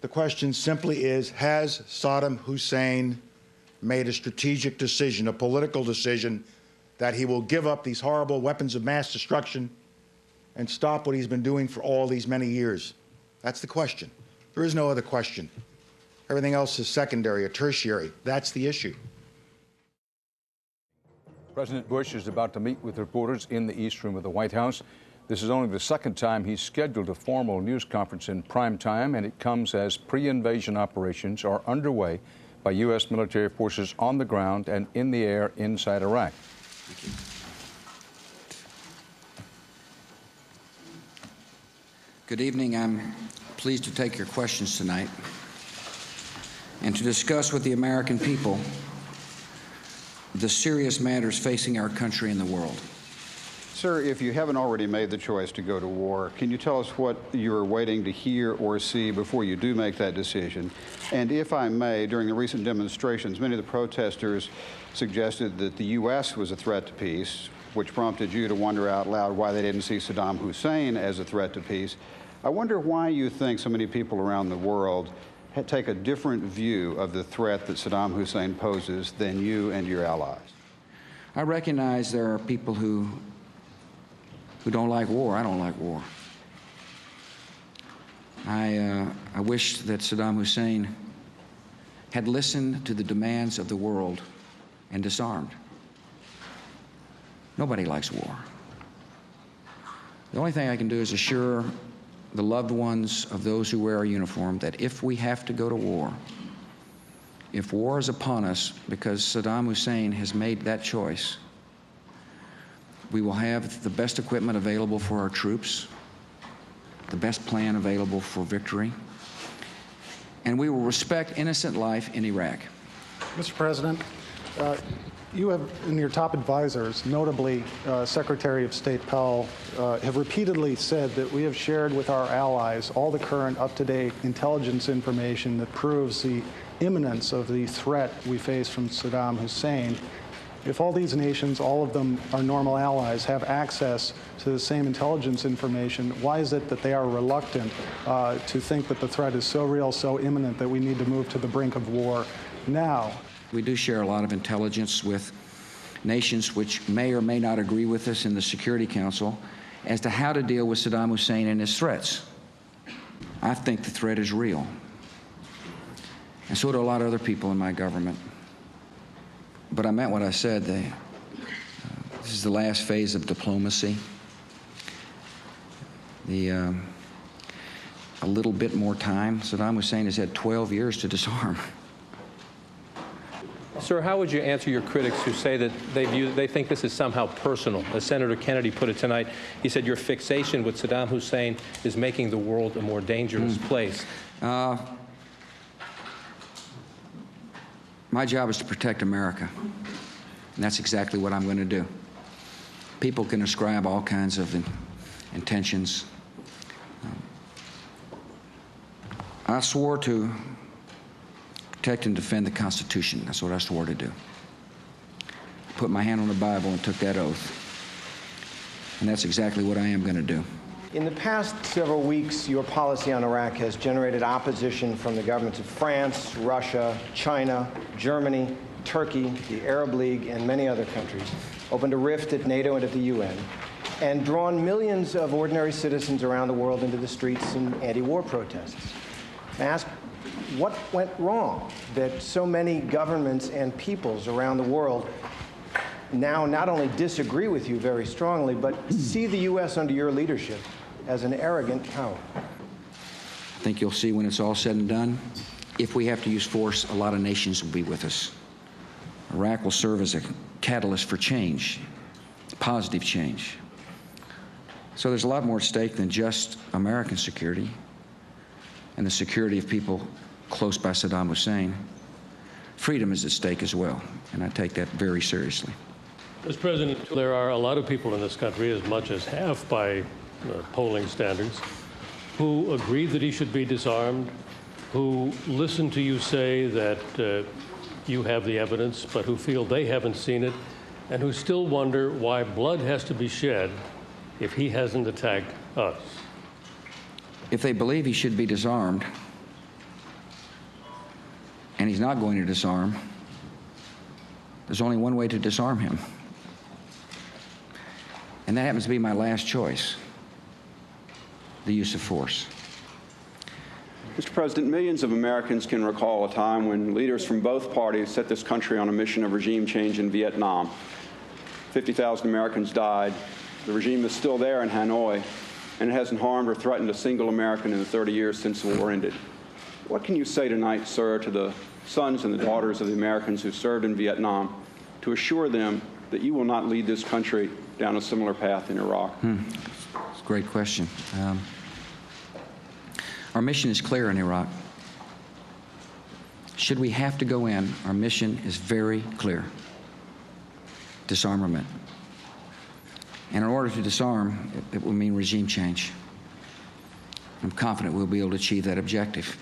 The question simply is, has Saddam Hussein made a strategic decision, a political decision, that he will give up these horrible weapons of mass destruction and stop what he's been doing for all these many years? That's the question. There is no other question. Everything else is secondary or tertiary. That's the issue. President Bush is about to meet with reporters in the East Room of the White House. This is only the second time he's scheduled a formal news conference in prime time, and it comes as pre-invasion operations are underway by U.S. military forces on the ground and in the air inside Iraq. Good evening. I'm pleased to take your questions tonight and to discuss with the American people the serious matters facing our country and the world. Sir, if you haven't already made the choice to go to war, can you tell us what you're waiting to hear or see before you do make that decision? And if I may, during the recent demonstrations, many of the protesters suggested that the U.S. was a threat to peace, which prompted you to wonder out loud why they didn't see Saddam Hussein as a threat to peace. I wonder why you think so many people around the world take a different view of the threat that Saddam Hussein poses than you and your allies. I recognize there are people who don't like war. I don't like war. I wish that Saddam Hussein had listened to the demands of the world and disarmed. Nobody likes war. The only thing I can do is assure the loved ones of those who wear our uniform that if we have to go to war, if war is upon us because Saddam Hussein has made that choice, we will have the best equipment available for our troops, the best plan available for victory, and we will respect innocent life in Iraq. Mr. President, you have, in your top advisors, notably Secretary of State Powell, have repeatedly said that we have shared with our allies all the current up-to-date intelligence information that proves the imminence of the threat we face from Saddam Hussein. If all these nations, all of them are normal allies, have access to the same intelligence information, why is it that they are reluctant to think that the threat is so real, so imminent that we need to move to the brink of war now? We do share a lot of intelligence with nations which may or may not agree with us in the Security Council as to how to deal with Saddam Hussein and his threats. I think the threat is real. And so do a lot of other people in my government. But I meant what I said. This is the last phase of diplomacy. A little bit more time. Saddam Hussein has had 12 years to disarm. Sir, how would you answer your critics who say that they think this is somehow personal? As Senator Kennedy put it tonight, he said your fixation with Saddam Hussein is making the world a more dangerous place. My job is to protect America, and that's exactly what I'm going to do. People can ascribe all kinds of intentions. I swore to protect and defend the Constitution. That's what I swore to do. I put my hand on the Bible and took that oath. And that's exactly what I am going to do. In the past several weeks, your policy on Iraq has generated opposition from the governments of France, Russia, China, Germany, Turkey, the Arab League, and many other countries, opened a rift at NATO and at the UN, and drawn millions of ordinary citizens around the world into the streets in anti-war protests. I ask, what went wrong that so many governments and peoples around the world now not only disagree with you very strongly, but see the U.S. under your leadership as an arrogant power? I think you'll see when it's all said and done, if we have to use force, a lot of nations will be with us. Iraq will serve as a catalyst for change, positive change. So there's a lot more at stake than just American security and the security of people close by Saddam Hussein. Freedom is at stake as well, and I take that very seriously. Mr. President, there are a lot of people in this country, as much as half by polling standards, who agree that he should be disarmed, who listen to you say that you have the evidence, but who feel they haven't seen it, and who still wonder why blood has to be shed if he hasn't attacked us? If they believe he should be disarmed, and he's not going to disarm, there's only one way to disarm him. And that happens to be my last choice, the use of force. Mr. President, millions of Americans can recall a time when leaders from both parties set this country on a mission of regime change in Vietnam. 50,000 Americans died. The regime is still there in Hanoi, and it hasn't harmed or threatened a single American in the 30 years since the war ended. What can you say tonight, sir, to the sons and the daughters of the Americans who served in Vietnam to assure them that you will not lead this country down a similar path in Iraq? It's a great question. Our mission is clear in Iraq. Should we have to go in, our mission is very clear. Disarmament. And in order to disarm, it will mean regime change. I'm confident we'll be able to achieve that objective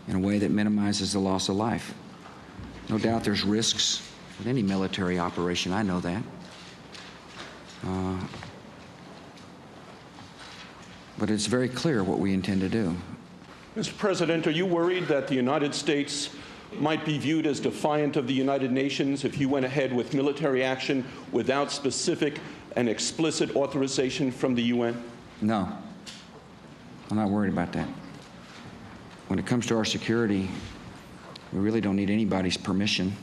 in a way that minimizes the loss of life. No doubt there's risks with any military operation, I know that. But it's very clear what we intend to do. Mr. President, are you worried that the United States might be viewed as defiant of the United Nations if you went ahead with military action without specific and explicit authorization from the UN? No, I'm not worried about that. When it comes to our security, we really don't need anybody's permission.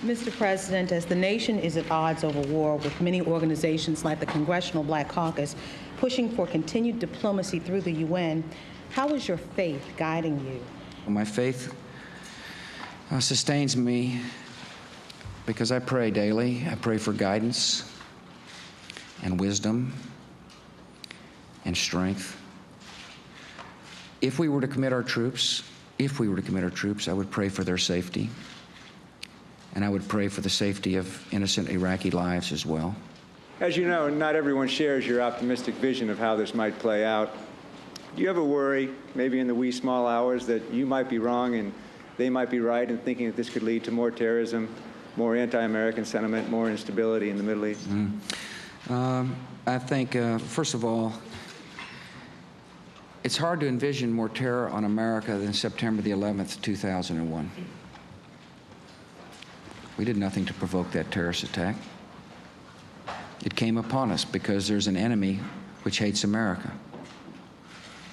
Mr. President, as the nation is at odds over war with many organizations like the Congressional Black Caucus pushing for continued diplomacy through the UN, how is your faith guiding you? My faith sustains me because I pray daily. I pray for guidance and wisdom and strength. If we were to commit our troops, I would pray for their safety. And I would pray for the safety of innocent Iraqi lives as well. As you know, not everyone shares your optimistic vision of how this might play out. Do you ever worry, maybe in the wee small hours, that you might be wrong and they might be right in thinking that this could lead to more terrorism, more anti-American sentiment, more instability in the Middle East? I think, first of all, it's hard to envision more terror on America than September the 11th, 2001. We did nothing to provoke that terrorist attack. It came upon us because there's an enemy which hates America.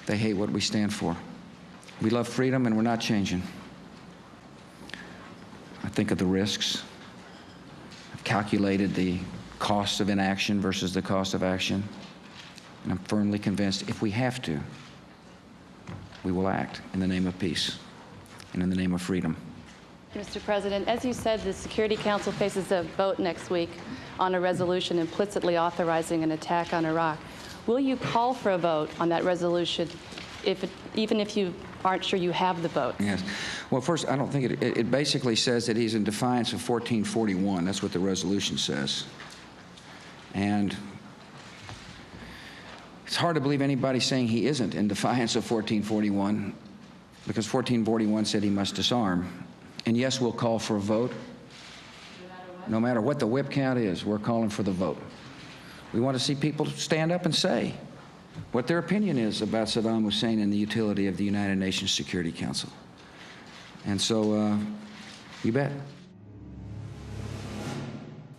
They hate what we stand for. We love freedom, and we're not changing. I think of the risks. I've calculated the cost of inaction versus the cost of action, and I'm firmly convinced if we have to, we will act in the name of peace and in the name of freedom. Mr. President, as you said, the Security Council faces a vote next week on a resolution implicitly authorizing an attack on Iraq. Will you call for a vote on that resolution, even if you aren't sure you have the vote? Yes. Well, first, I don't think it basically says that he's in defiance of 1441. That's what the resolution says. And it's hard to believe anybody saying he isn't in defiance of 1441, because 1441 said he must disarm. And yes, we'll call for a vote. No matter what the whip count is, we're calling for the vote. We want to see people stand up and say what their opinion is about Saddam Hussein and the utility of the United Nations Security Council. And so, you bet.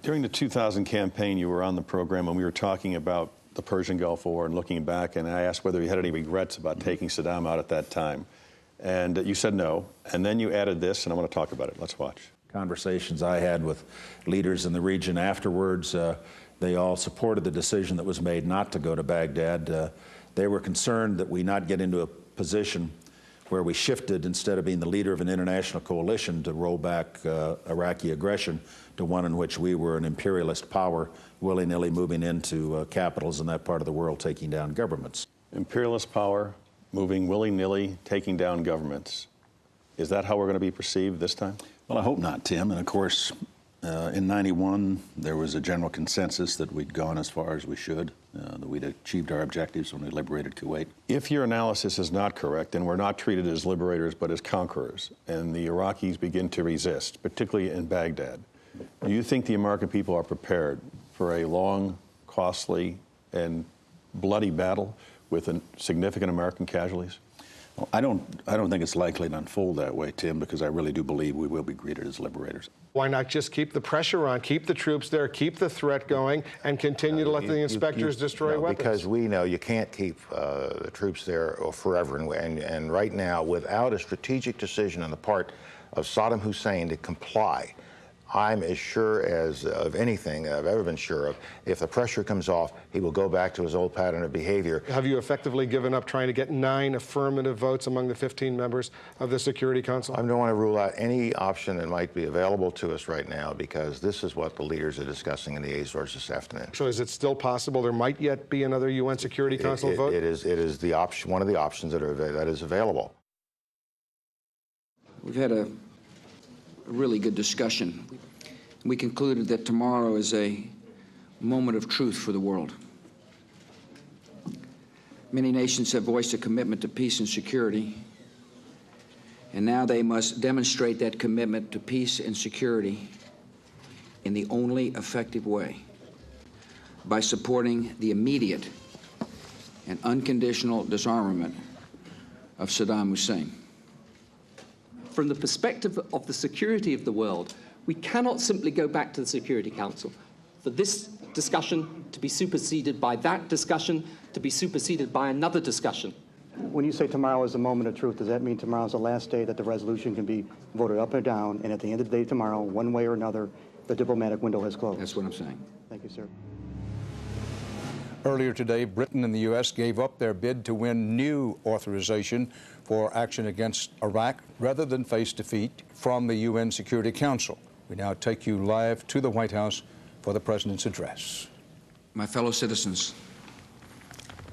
During the 2000 campaign, you were on the program, and we were talking about the Persian Gulf War and looking back, and I asked whether you had any regrets about taking Saddam out at that time. And you said no, and then you added this, and I want to talk about it. Let's watch. Conversations I had with leaders in the region afterwards, they all supported the decision that was made not to go to Baghdad. They were concerned that we not get into a position where we shifted, instead of being the leader of an international coalition to roll back Iraqi aggression, to one in which we were an imperialist power, willy-nilly moving into capitals in that part of the world, taking down governments. Imperialist power, moving willy-nilly, taking down governments. Is that how we're going to be perceived this time? Well, I hope not, Tim. And of course, In '91, there was a general consensus that we'd gone as far as we should, that we'd achieved our objectives when we liberated Kuwait. If your analysis is not correct, then we're not treated as liberators but as conquerors, and the Iraqis begin to resist, particularly in Baghdad. Do you think the American people are prepared for a long, costly, and bloody battle with significant American casualties? Well, I don't think it's likely to unfold that way, Tim, because I really do believe we will be greeted as liberators. Why not just keep the pressure on, keep the troops there, keep the threat going, and continue to let the inspectors destroy weapons? Because we know you can't keep the troops there forever. And right now, without a strategic decision on the part of Saddam Hussein to comply, I'm as sure as of anything I've ever been sure of, if the pressure comes off, he will go back to his old pattern of behavior. Have you effectively given up trying to get 9 affirmative votes among the 15 members of the Security Council? I don't want to rule out any option that might be available to us right now, because this is what the leaders are discussing in the Azores this afternoon. So is it still possible there might yet be another UN Security Council vote? It is the option, one of the options that is available. We've had a really good discussion. We concluded that tomorrow is a moment of truth for the world. Many nations have voiced a commitment to peace and security, and now they must demonstrate that commitment to peace and security in the only effective way, by supporting the immediate and unconditional disarmament of Saddam Hussein. From the perspective of the security of the world, we cannot simply go back to the Security Council for this discussion to be superseded by that discussion, to be superseded by another discussion. When you say tomorrow is the moment of truth, does that mean tomorrow is the last day that the resolution can be voted up or down, and at the end of the day tomorrow, one way or another, the diplomatic window has closed? That's what I'm saying. Thank you, sir. Earlier today, Britain and the U.S. gave up their bid to win new authorization for action against Iraq rather than face defeat from the UN Security Council. We now take you live to the White House for the President's address. My fellow citizens,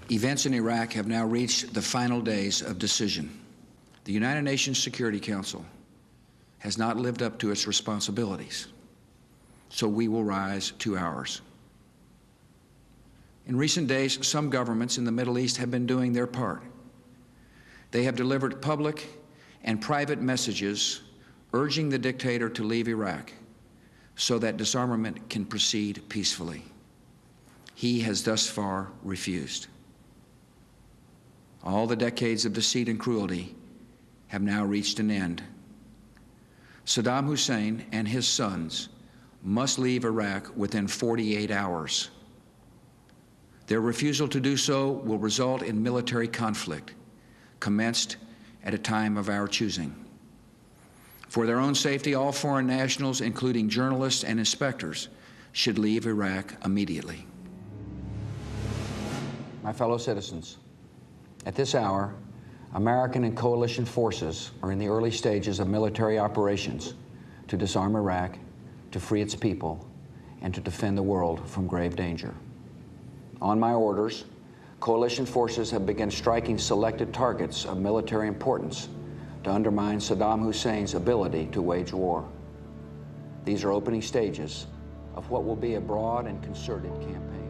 events in Iraq have now reached the final days of decision. The United Nations Security Council has not lived up to its responsibilities, so we will rise to ours. In recent days, some governments in the Middle East have been doing their part. They have delivered public and private messages urging the dictator to leave Iraq so that disarmament can proceed peacefully. He has thus far refused. All the decades of deceit and cruelty have now reached an end. Saddam Hussein and his sons must leave Iraq within 48 hours. Their refusal to do so will result in military conflict, commenced at a time of our choosing. For their own safety, all foreign nationals, including journalists and inspectors, should leave Iraq immediately. My fellow citizens, at this hour, American and coalition forces are in the early stages of military operations to disarm Iraq, to free its people, and to defend the world from grave danger. On my orders, coalition forces have begun striking selected targets of military importance to undermine Saddam Hussein's ability to wage war. These are opening stages of what will be a broad and concerted campaign.